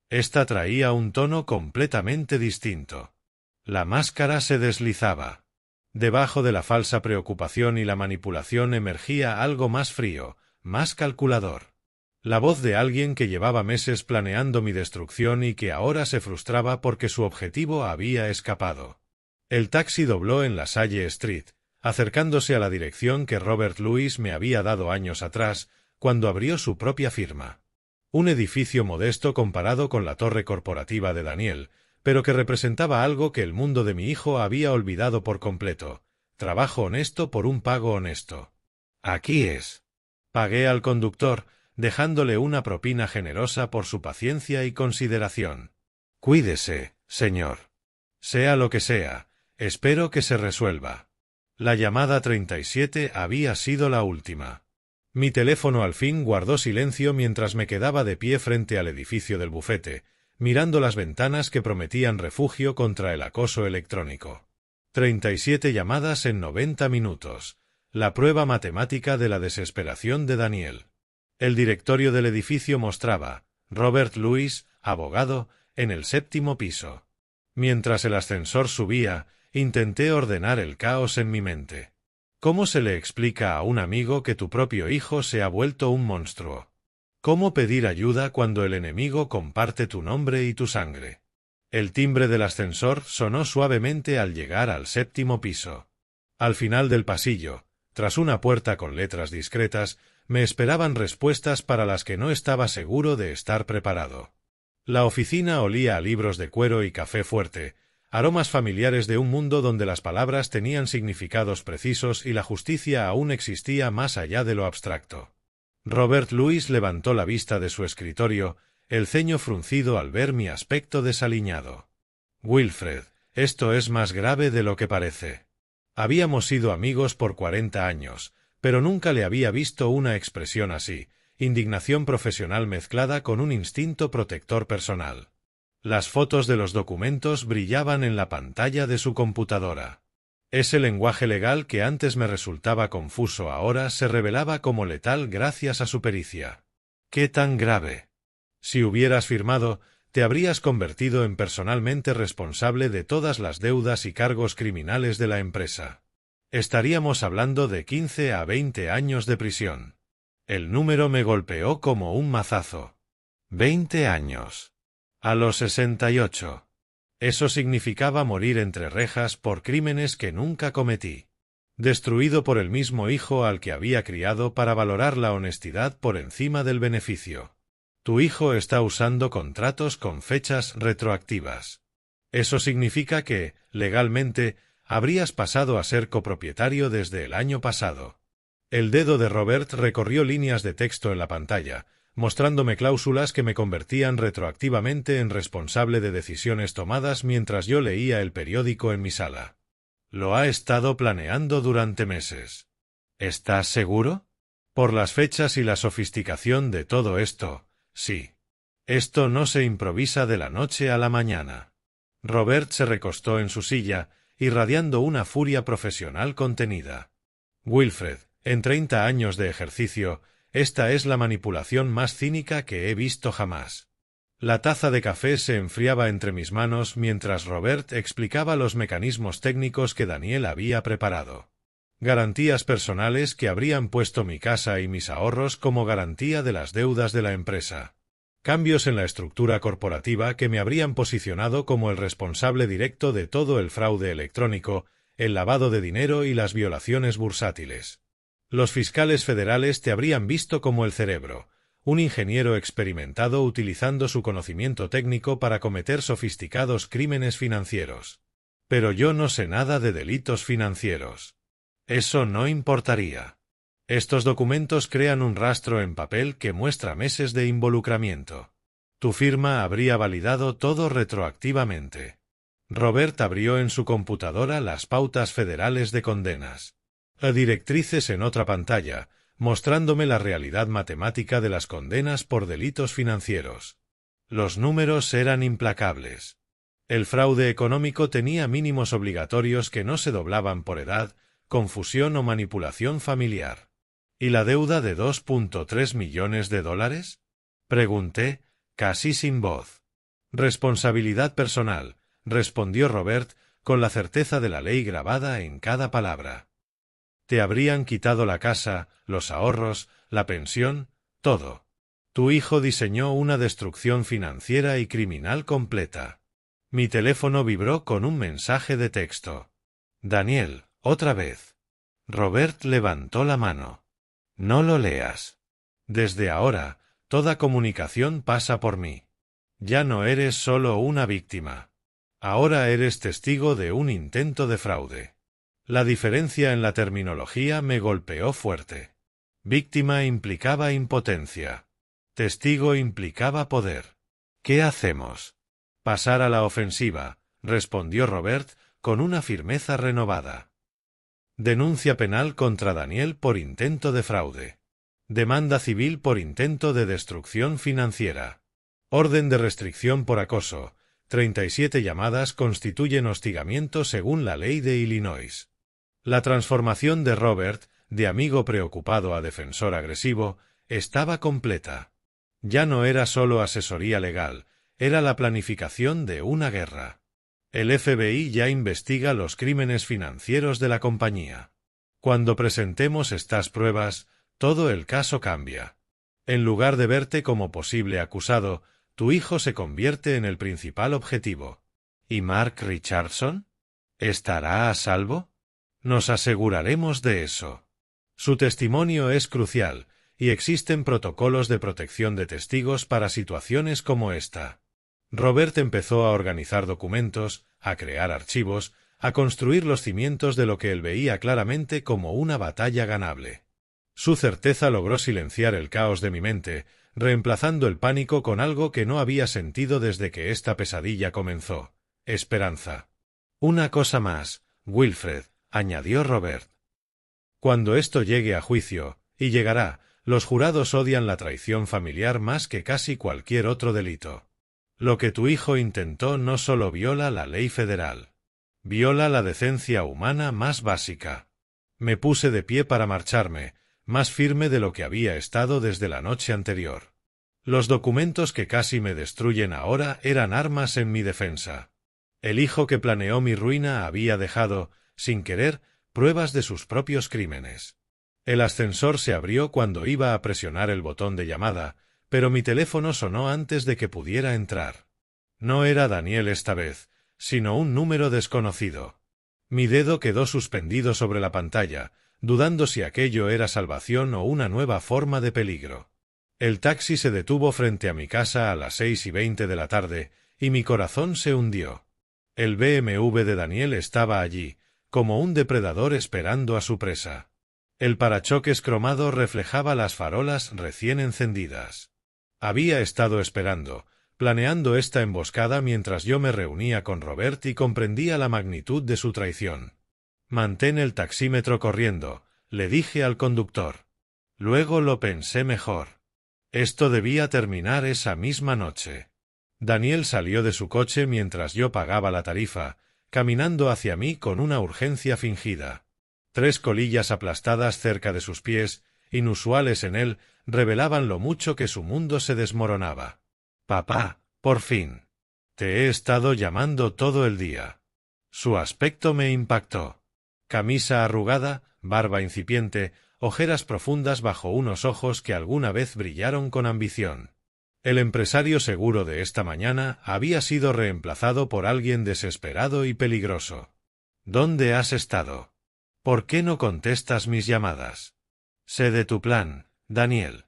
Esta traía un tono completamente distinto. La máscara se deslizaba. Debajo de la falsa preocupación y la manipulación emergía algo más frío, más calculador. La voz de alguien que llevaba meses planeando mi destrucción y que ahora se frustraba porque su objetivo había escapado. El taxi dobló en la Salle Street, acercándose a la dirección que Robert Louis me había dado años atrás, cuando abrió su propia firma. Un edificio modesto comparado con la torre corporativa de Daniel, pero que representaba algo que el mundo de mi hijo había olvidado por completo: trabajo honesto por un pago honesto. Aquí es. Pagué al conductor, dejándole una propina generosa por su paciencia y consideración. Cuídese, señor. Sea lo que sea, espero que se resuelva. La llamada 37 había sido la última. Mi teléfono al fin guardó silencio mientras me quedaba de pie frente al edificio del bufete, mirando las ventanas que prometían refugio contra el acoso electrónico. 37 llamadas en 90 minutos. La prueba matemática de la desesperación de Daniel. El directorio del edificio mostraba: Robert Louis, abogado, en el 7º piso. Mientras el ascensor subía, intenté ordenar el caos en mi mente. ¿Cómo se le explica a un amigo que tu propio hijo se ha vuelto un monstruo? ¿Cómo pedir ayuda cuando el enemigo comparte tu nombre y tu sangre? El timbre del ascensor sonó suavemente al llegar al 7º piso. Al final del pasillo, tras una puerta con letras discretas, me esperaban respuestas para las que no estaba seguro de estar preparado. La oficina olía a libros de cuero y café fuerte, aromas familiares de un mundo donde las palabras tenían significados precisos y la justicia aún existía más allá de lo abstracto. Robert Louis levantó la vista de su escritorio, el ceño fruncido al ver mi aspecto desaliñado. Wilfred, esto es más grave de lo que parece. Habíamos sido amigos por 40 años, pero nunca le había visto una expresión así, indignación profesional mezclada con un instinto protector personal. Las fotos de los documentos brillaban en la pantalla de su computadora. Ese lenguaje legal que antes me resultaba confuso ahora se revelaba como letal gracias a su pericia. ¿Qué tan grave? Si hubieras firmado, te habrías convertido en personalmente responsable de todas las deudas y cargos criminales de la empresa. Estaríamos hablando de 15 a 20 años de prisión. El número me golpeó como un mazazo. 20 años. A los 68. Eso significaba morir entre rejas por crímenes que nunca cometí. Destruido por el mismo hijo al que había criado para valorar la honestidad por encima del beneficio. Tu hijo está usando contratos con fechas retroactivas. Eso significa que, legalmente, habrías pasado a ser copropietario desde el año pasado. El dedo de Robert recorrió líneas de texto en la pantalla, mostrándome cláusulas que me convertían retroactivamente en responsable de decisiones tomadas mientras yo leía el periódico en mi sala. Lo ha estado planeando durante meses. ¿Estás seguro? Por las fechas y la sofisticación de todo esto, sí. Esto no se improvisa de la noche a la mañana. Robert se recostó en su silla, irradiando una furia profesional contenida. Wilfred, en 30 años de ejercicio, Esta es la manipulación más cínica que he visto jamás. La taza de café se enfriaba entre mis manos mientras Robert explicaba los mecanismos técnicos que Daniel había preparado. Garantías personales que habrían puesto mi casa y mis ahorros como garantía de las deudas de la empresa. Cambios en la estructura corporativa que me habrían posicionado como el responsable directo de todo el fraude electrónico, el lavado de dinero y las violaciones bursátiles. Los fiscales federales te habrían visto como el cerebro, un ingeniero experimentado utilizando su conocimiento técnico para cometer sofisticados crímenes financieros. Pero yo no sé nada de delitos financieros. Eso no importaría. Estos documentos crean un rastro en papel que muestra meses de involucramiento. Tu firma habría validado todo retroactivamente. Robert abrió en su computadora las pautas federales de condenas. A directrices en otra pantalla, mostrándome la realidad matemática de las condenas por delitos financieros. Los números eran implacables. El fraude económico tenía mínimos obligatorios que no se doblaban por edad, confusión o manipulación familiar. ¿Y la deuda de $2.3 millones? Pregunté, casi sin voz. Responsabilidad personal, respondió Robert, con la certeza de la ley grabada en cada palabra. Te habrían quitado la casa, los ahorros, la pensión, todo. Tu hijo diseñó una destrucción financiera y criminal completa. Mi teléfono vibró con un mensaje de texto. Daniel, otra vez. Robert levantó la mano. No lo leas. Desde ahora, toda comunicación pasa por mí. Ya no eres solo una víctima. Ahora eres testigo de un intento de fraude. La diferencia en la terminología me golpeó fuerte. Víctima implicaba impotencia. Testigo implicaba poder. ¿Qué hacemos? Pasar a la ofensiva, respondió Robert con una firmeza renovada. Denuncia penal contra Daniel por intento de fraude. Demanda civil por intento de destrucción financiera. Orden de restricción por acoso. 37 llamadas constituyen hostigamiento según la ley de Illinois. La transformación de Robert, de amigo preocupado a defensor agresivo, estaba completa. Ya no era solo asesoría legal, era la planificación de una guerra. El FBI ya investiga los crímenes financieros de la compañía. Cuando presentemos estas pruebas, todo el caso cambia. En lugar de verte como posible acusado, tu hijo se convierte en el principal objetivo. ¿Y Mark Richardson? ¿Estará a salvo? Nos aseguraremos de eso. Su testimonio es crucial, y existen protocolos de protección de testigos para situaciones como esta. Robert empezó a organizar documentos, a crear archivos, a construir los cimientos de lo que él veía claramente como una batalla ganable. Su certeza logró silenciar el caos de mi mente, reemplazando el pánico con algo que no había sentido desde que esta pesadilla comenzó: esperanza. Una cosa más, Wilfred, añadió Robert. Cuando esto llegue a juicio, y llegará, los jurados odian la traición familiar más que casi cualquier otro delito. Lo que tu hijo intentó no solo viola la ley federal. Viola la decencia humana más básica. Me puse de pie para marcharme, más firme de lo que había estado desde la noche anterior. Los documentos que casi me destruyen ahora eran armas en mi defensa. El hijo que planeó mi ruina había dejado, sin querer, pruebas de sus propios crímenes. El ascensor se abrió cuando iba a presionar el botón de llamada, pero mi teléfono sonó antes de que pudiera entrar. No era Daniel esta vez, sino un número desconocido. Mi dedo quedó suspendido sobre la pantalla, dudando si aquello era salvación o una nueva forma de peligro. El taxi se detuvo frente a mi casa a las 6:20 de la tarde, y mi corazón se hundió. El BMW de Daniel estaba allí, como un depredador esperando a su presa. El parachoques cromado reflejaba las farolas recién encendidas. Había estado esperando, planeando esta emboscada mientras yo me reunía con Robert y comprendía la magnitud de su traición. Mantén el taxímetro corriendo, le dije al conductor. Luego lo pensé mejor. Esto debía terminar esa misma noche. Daniel salió de su coche mientras yo pagaba la tarifa, caminando hacia mí con una urgencia fingida. 3 colillas aplastadas cerca de sus pies, inusuales en él, revelaban lo mucho que su mundo se desmoronaba. «Papá, por fin. Te he estado llamando todo el día». Su aspecto me impactó. Camisa arrugada, barba incipiente, ojeras profundas bajo unos ojos que alguna vez brillaron con ambición. El empresario seguro de esta mañana había sido reemplazado por alguien desesperado y peligroso. «¿Dónde has estado? ¿Por qué no contestas mis llamadas? Sé de tu plan, Daniel».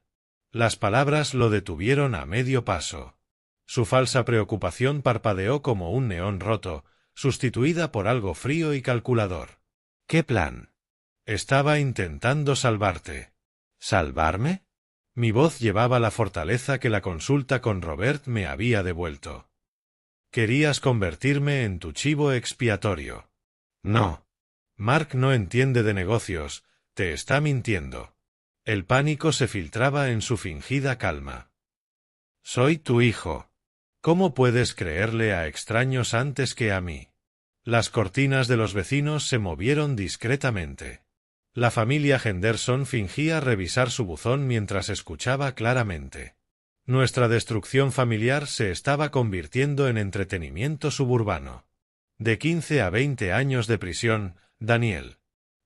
Las palabras lo detuvieron a medio paso. Su falsa preocupación parpadeó como un neón roto, sustituida por algo frío y calculador. «¿Qué plan?» «Estaba intentando salvarte». «¿Salvarme?» Mi voz llevaba la fortaleza que la consulta con Robert me había devuelto. «Querías convertirme en tu chivo expiatorio». «No. Mark no entiende de negocios, te está mintiendo». El pánico se filtraba en su fingida calma. «Soy tu hijo. ¿Cómo puedes creerle a extraños antes que a mí?» Las cortinas de los vecinos se movieron discretamente. La familia Henderson fingía revisar su buzón mientras escuchaba claramente. Nuestra destrucción familiar se estaba convirtiendo en entretenimiento suburbano. De 15 a 20 años de prisión, Daniel.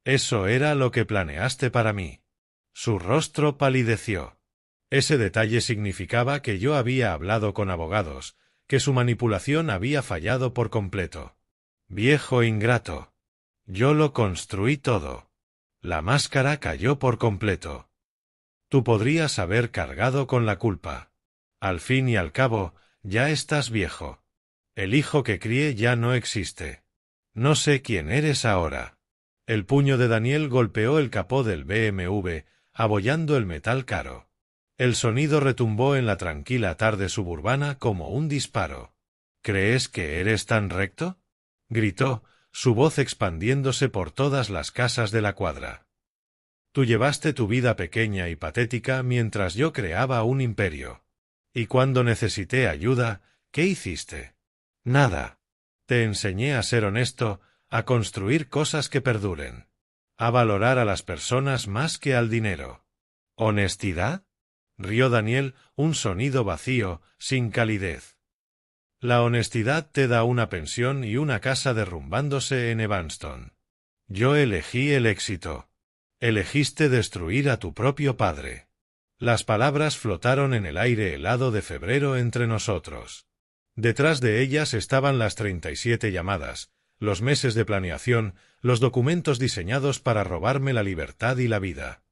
Eso era lo que planeaste para mí. Su rostro palideció. Ese detalle significaba que yo había hablado con abogados, que su manipulación había fallado por completo. Viejo ingrato. Yo lo construí todo. La máscara cayó por completo. Tú podrías haber cargado con la culpa. Al fin y al cabo, ya estás viejo. El hijo que crié ya no existe. No sé quién eres ahora. El puño de Daniel golpeó el capó del BMW, abollando el metal caro. El sonido retumbó en la tranquila tarde suburbana como un disparo. ¿Crees que eres tan recto?, gritó, su voz expandiéndose por todas las casas de la cuadra. Tú llevaste tu vida pequeña y patética mientras yo creaba un imperio. Y cuando necesité ayuda, ¿qué hiciste? Nada. Te enseñé a ser honesto, a construir cosas que perduren, a valorar a las personas más que al dinero. ¿Honestidad?, rió Daniel, un sonido vacío, sin calidez. La honestidad te da una pensión y una casa derrumbándose en Evanston. Yo elegí el éxito. Elegiste destruir a tu propio padre. Las palabras flotaron en el aire helado de febrero entre nosotros. Detrás de ellas estaban las 37 llamadas, los meses de planeación, los documentos diseñados para robarme la libertad y la vida.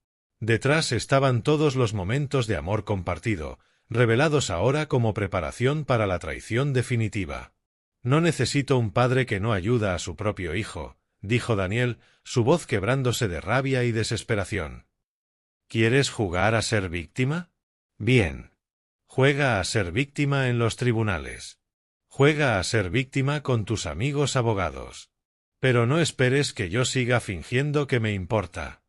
Detrás estaban todos los momentos de amor compartido, revelados ahora como preparación para la traición definitiva. No necesito un padre que no ayuda a su propio hijo, dijo Daniel, su voz quebrándose de rabia y desesperación. ¿Quieres jugar a ser víctima? Bien. Juega a ser víctima en los tribunales. Juega a ser víctima con tus amigos abogados. Pero no esperes que yo siga fingiendo que me importa.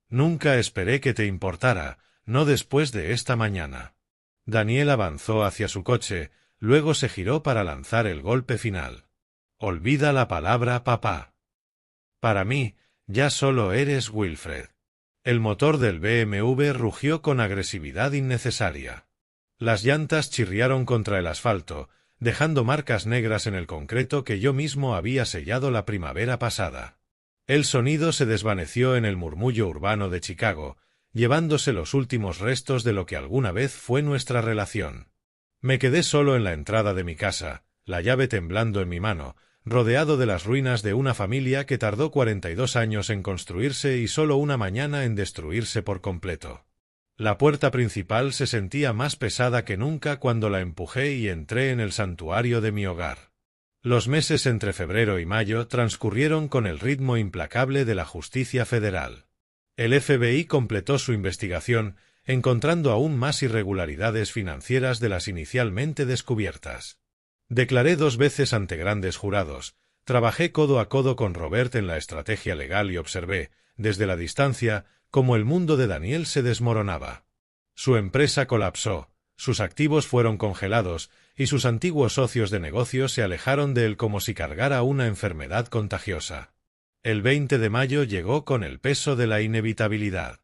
Nunca esperé que te importara, no después de esta mañana. Daniel avanzó hacia su coche, luego se giró para lanzar el golpe final. Olvida la palabra papá. Para mí, ya solo eres Wilfred. El motor del BMW rugió con agresividad innecesaria. Las llantas chirriaron contra el asfalto, dejando marcas negras en el concreto que yo mismo había sellado la primavera pasada. El sonido se desvaneció en el murmullo urbano de Chicago, llevándose los últimos restos de lo que alguna vez fue nuestra relación. Me quedé solo en la entrada de mi casa, la llave temblando en mi mano, rodeado de las ruinas de una familia que tardó 42 años en construirse y solo una mañana en destruirse por completo. La puerta principal se sentía más pesada que nunca cuando la empujé y entré en el santuario de mi hogar. Los meses entre febrero y mayo transcurrieron con el ritmo implacable de la justicia federal. El FBI completó su investigación, encontrando aún más irregularidades financieras de las inicialmente descubiertas. Declaré 2 veces ante grandes jurados, trabajé codo a codo con Robert en la estrategia legal y observé, desde la distancia, cómo el mundo de Daniel se desmoronaba. Su empresa colapsó, sus activos fueron congelados y sus antiguos socios de negocio se alejaron de él como si cargara una enfermedad contagiosa. El 20 de mayo llegó con el peso de la inevitabilidad.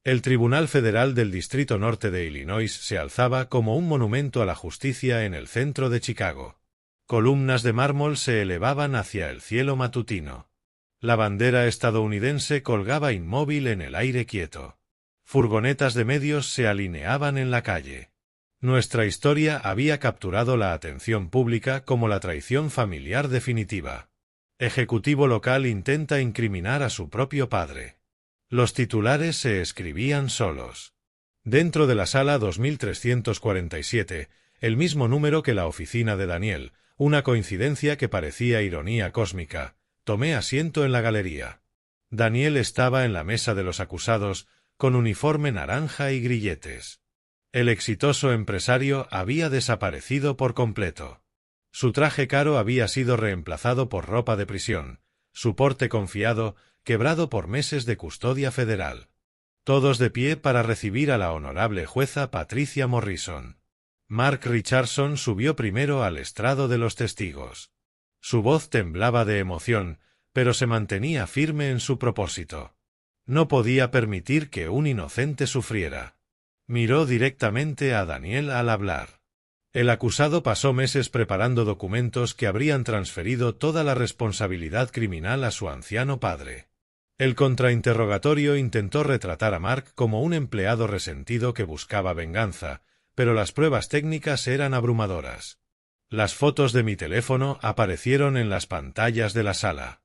El Tribunal Federal del Distrito Norte de Illinois se alzaba como un monumento a la justicia en el centro de Chicago. Columnas de mármol se elevaban hacia el cielo matutino. La bandera estadounidense colgaba inmóvil en el aire quieto. Furgonetas de medios se alineaban en la calle. Nuestra historia había capturado la atención pública como la traición familiar definitiva. Ejecutivo local intenta incriminar a su propio padre. Los titulares se escribían solos. Dentro de la sala 2347, el mismo número que la oficina de Daniel, una coincidencia que parecía ironía cósmica, tomé asiento en la galería. Daniel estaba en la mesa de los acusados, con uniforme naranja y grilletes. El exitoso empresario había desaparecido por completo. Su traje caro había sido reemplazado por ropa de prisión, su porte confiado, quebrado por meses de custodia federal. Todos de pie para recibir a la honorable jueza Patricia Morrison. Mark Richardson subió primero al estrado de los testigos. Su voz temblaba de emoción, pero se mantenía firme en su propósito. No podía permitir que un inocente sufriera. Miró directamente a Daniel al hablar. El acusado pasó meses preparando documentos que habrían transferido toda la responsabilidad criminal a su anciano padre. El contrainterrogatorio intentó retratar a Mark como un empleado resentido que buscaba venganza, pero las pruebas técnicas eran abrumadoras. Las fotos de mi teléfono aparecieron en las pantallas de la sala.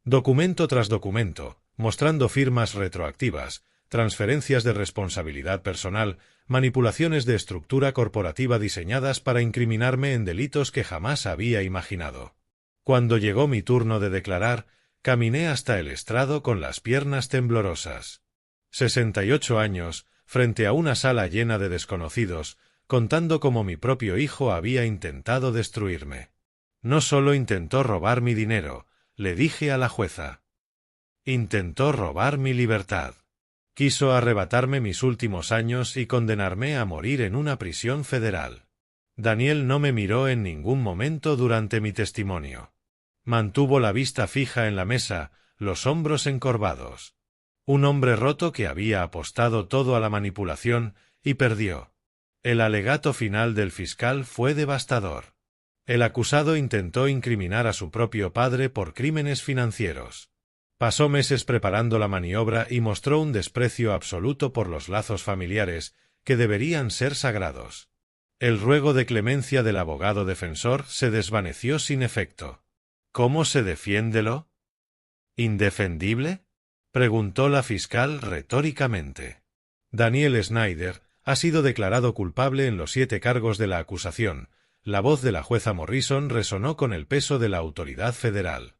Documento tras documento, mostrando firmas retroactivas, transferencias de responsabilidad personal, manipulaciones de estructura corporativa diseñadas para incriminarme en delitos que jamás había imaginado. Cuando llegó mi turno de declarar, caminé hasta el estrado con las piernas temblorosas. 68 años, frente a una sala llena de desconocidos, contando cómo mi propio hijo había intentado destruirme. No solo intentó robar mi dinero, le dije a la jueza. Intentó robar mi libertad. Quiso arrebatarme mis últimos años y condenarme a morir en una prisión federal. Daniel no me miró en ningún momento durante mi testimonio. Mantuvo la vista fija en la mesa, los hombros encorvados. Un hombre roto que había apostado todo a la manipulación y perdió. El alegato final del fiscal fue devastador. El acusado intentó incriminar a su propio padre por crímenes financieros. Pasó meses preparando la maniobra y mostró un desprecio absoluto por los lazos familiares, que deberían ser sagrados. El ruego de clemencia del abogado defensor se desvaneció sin efecto. ¿Cómo se defiende lo indefendible?, preguntó la fiscal retóricamente. Daniel Snyder ha sido declarado culpable en los 7 cargos de la acusación. La voz de la jueza Morrison resonó con el peso de la autoridad federal.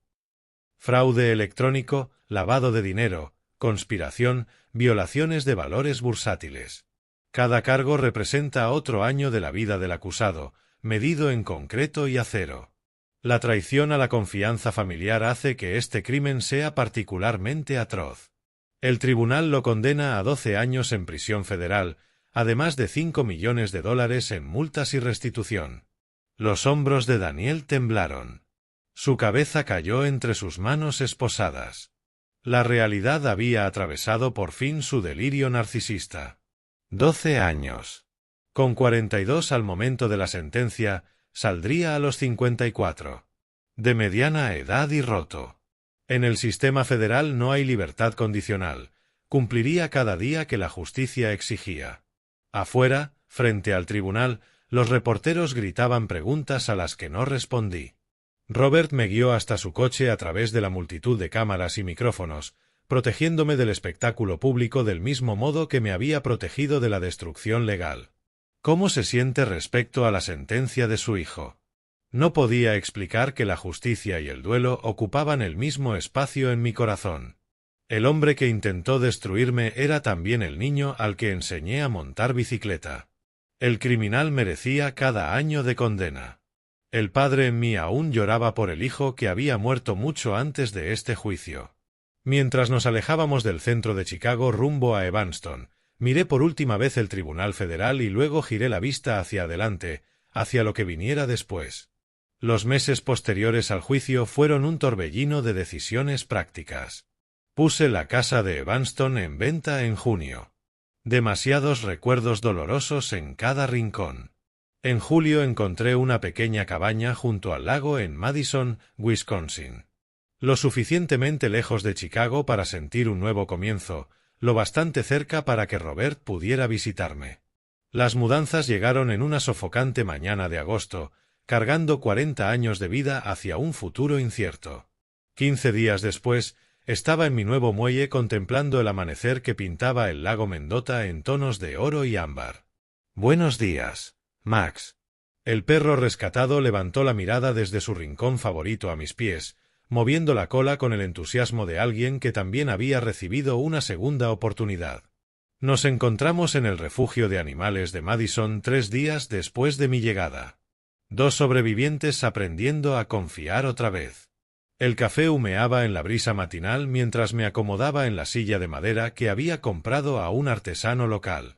Fraude electrónico, lavado de dinero, conspiración, violaciones de valores bursátiles. Cada cargo representa otro año de la vida del acusado, medido en concreto y a cero. La traición a la confianza familiar hace que este crimen sea particularmente atroz. El tribunal lo condena a 12 años en prisión federal, además de $5 millones en multas y restitución. Los hombros de Daniel temblaron. Su cabeza cayó entre sus manos esposadas. La realidad había atravesado por fin su delirio narcisista. 12 años. Con 42 al momento de la sentencia, saldría a los 54. De mediana edad y roto. En el sistema federal no hay libertad condicional. Cumpliría cada día que la justicia exigía. Afuera, frente al tribunal, los reporteros gritaban preguntas a las que no respondí. Robert me guió hasta su coche a través de la multitud de cámaras y micrófonos, protegiéndome del espectáculo público del mismo modo que me había protegido de la destrucción legal. ¿Cómo se siente respecto a la sentencia de su hijo? No podía explicar que la justicia y el duelo ocupaban el mismo espacio en mi corazón. El hombre que intentó destruirme era también el niño al que enseñé a montar bicicleta. El criminal merecía cada año de condena. El padre en mí aún lloraba por el hijo que había muerto mucho antes de este juicio. Mientras nos alejábamos del centro de Chicago rumbo a Evanston, miré por última vez el Tribunal Federal y luego giré la vista hacia adelante, hacia lo que viniera después. Los meses posteriores al juicio fueron un torbellino de decisiones prácticas. Puse la casa de Evanston en venta en junio. Demasiados recuerdos dolorosos en cada rincón. En julio encontré una pequeña cabaña junto al lago en Madison, Wisconsin. Lo suficientemente lejos de Chicago para sentir un nuevo comienzo, lo bastante cerca para que Robert pudiera visitarme. Las mudanzas llegaron en una sofocante mañana de agosto, cargando 40 años de vida hacia un futuro incierto. 15 días después, estaba en mi nuevo muelle contemplando el amanecer que pintaba el lago Mendota en tonos de oro y ámbar. «Buenos días, Max». El perro rescatado levantó la mirada desde su rincón favorito a mis pies, moviendo la cola con el entusiasmo de alguien que también había recibido una segunda oportunidad. Nos encontramos en el refugio de animales de Madison 3 días después de mi llegada. 2 sobrevivientes aprendiendo a confiar otra vez. El café humeaba en la brisa matinal mientras me acomodaba en la silla de madera que había comprado a un artesano local.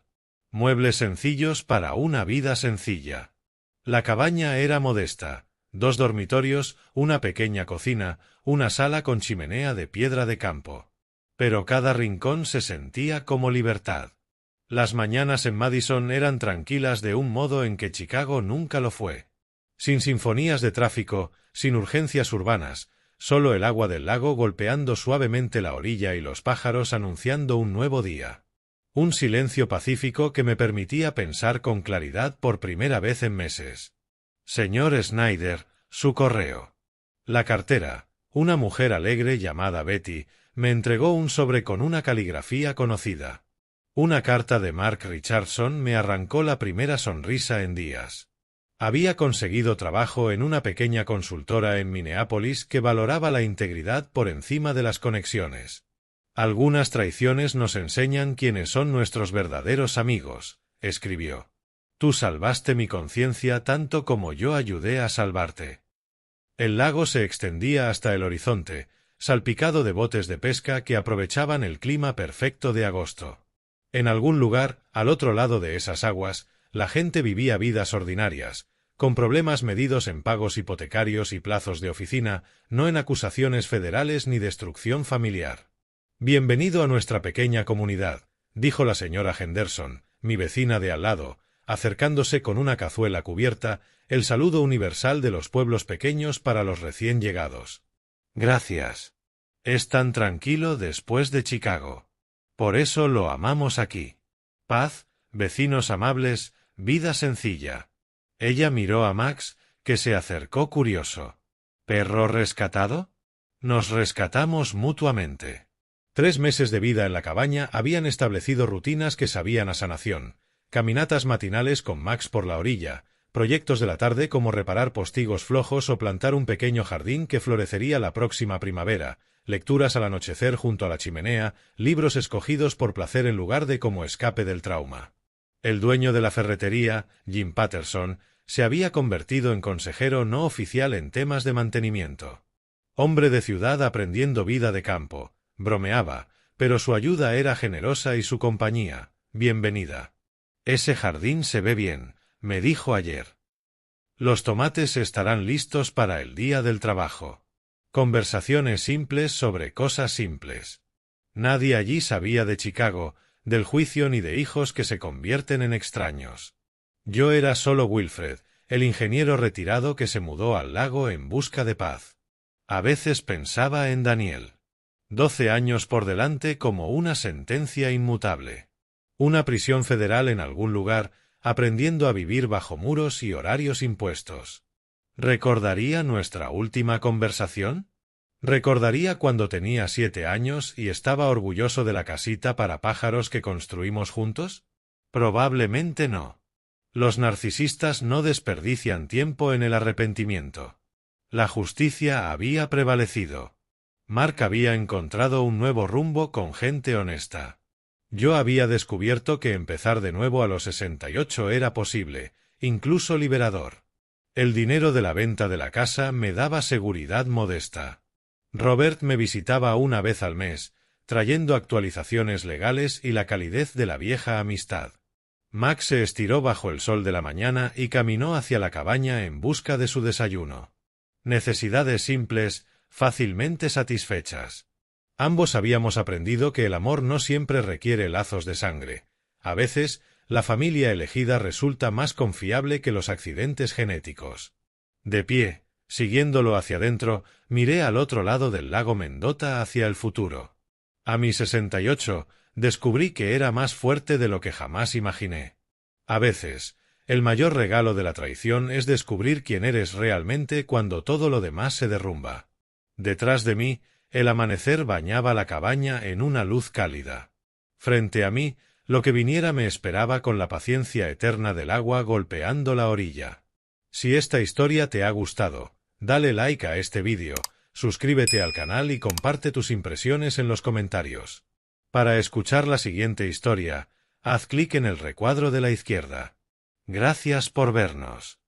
Muebles sencillos para una vida sencilla. La cabaña era modesta. 2 dormitorios, una pequeña cocina, una sala con chimenea de piedra de campo. Pero cada rincón se sentía como libertad. Las mañanas en Madison eran tranquilas de un modo en que Chicago nunca lo fue. Sin sinfonías de tráfico, sin urgencias urbanas, solo el agua del lago golpeando suavemente la orilla y los pájaros anunciando un nuevo día. Un silencio pacífico que me permitía pensar con claridad por primera vez en meses. Señor Snyder, su correo. La cartera, una mujer alegre llamada Betty, me entregó un sobre con una caligrafía conocida. Una carta de Mark Richardson me arrancó la primera sonrisa en días. Había conseguido trabajo en una pequeña consultora en Minneapolis que valoraba la integridad por encima de las conexiones. Algunas traiciones nos enseñan quiénes son nuestros verdaderos amigos, escribió. Tú salvaste mi conciencia tanto como yo ayudé a salvarte. El lago se extendía hasta el horizonte, salpicado de botes de pesca que aprovechaban el clima perfecto de agosto. En algún lugar, al otro lado de esas aguas, la gente vivía vidas ordinarias, con problemas medidos en pagos hipotecarios y plazos de oficina, no en acusaciones federales ni destrucción familiar. Bienvenido a nuestra pequeña comunidad, dijo la señora Henderson, mi vecina de al lado, acercándose con una cazuela cubierta, el saludo universal de los pueblos pequeños para los recién llegados. Gracias. Es tan tranquilo después de Chicago. Por eso lo amamos aquí. Paz, vecinos amables, vida sencilla. Ella miró a Max, que se acercó curioso. ¿Perro rescatado? Nos rescatamos mutuamente. 3 meses de vida en la cabaña habían establecido rutinas que sabían a sanación. Caminatas matinales con Max por la orilla, proyectos de la tarde como reparar postigos flojos o plantar un pequeño jardín que florecería la próxima primavera, lecturas al anochecer junto a la chimenea, libros escogidos por placer en lugar de como escape del trauma. El dueño de la ferretería, Jim Patterson, se había convertido en consejero no oficial en temas de mantenimiento. Hombre de ciudad aprendiendo vida de campo, bromeaba, pero su ayuda era generosa y su compañía, bienvenida. Ese jardín se ve bien, me dijo ayer. Los tomates estarán listos para el día del trabajo. Conversaciones simples sobre cosas simples. Nadie allí sabía de Chicago, del juicio ni de hijos que se convierten en extraños. Yo era solo Wilfred, el ingeniero retirado que se mudó al lago en busca de paz. A veces pensaba en Daniel. 12 años por delante como una sentencia inmutable. Una prisión federal en algún lugar, aprendiendo a vivir bajo muros y horarios impuestos. ¿Recordaría nuestra última conversación? ¿Recordaría cuando tenía 7 años y estaba orgulloso de la casita para pájaros que construimos juntos? Probablemente no. Los narcisistas no desperdician tiempo en el arrepentimiento. La justicia había prevalecido. Mark había encontrado un nuevo rumbo con gente honesta. Yo había descubierto que empezar de nuevo a los 68 era posible, incluso liberador. El dinero de la venta de la casa me daba seguridad modesta. Robert me visitaba una vez al mes, trayendo actualizaciones legales y la calidez de la vieja amistad. Max se estiró bajo el sol de la mañana y caminó hacia la cabaña en busca de su desayuno. Necesidades simples, fácilmente satisfechas. Ambos habíamos aprendido que el amor no siempre requiere lazos de sangre. A veces, la familia elegida resulta más confiable que los accidentes genéticos. De pie, siguiéndolo hacia adentro, miré al otro lado del lago Mendota hacia el futuro. A mis 68, descubrí que era más fuerte de lo que jamás imaginé. A veces, el mayor regalo de la traición es descubrir quién eres realmente cuando todo lo demás se derrumba. Detrás de mí, el amanecer bañaba la cabaña en una luz cálida. Frente a mí, lo que viniera me esperaba con la paciencia eterna del agua golpeando la orilla. Si esta historia te ha gustado, dale like a este vídeo, suscríbete al canal y comparte tus impresiones en los comentarios. Para escuchar la siguiente historia, haz clic en el recuadro de la izquierda. Gracias por vernos.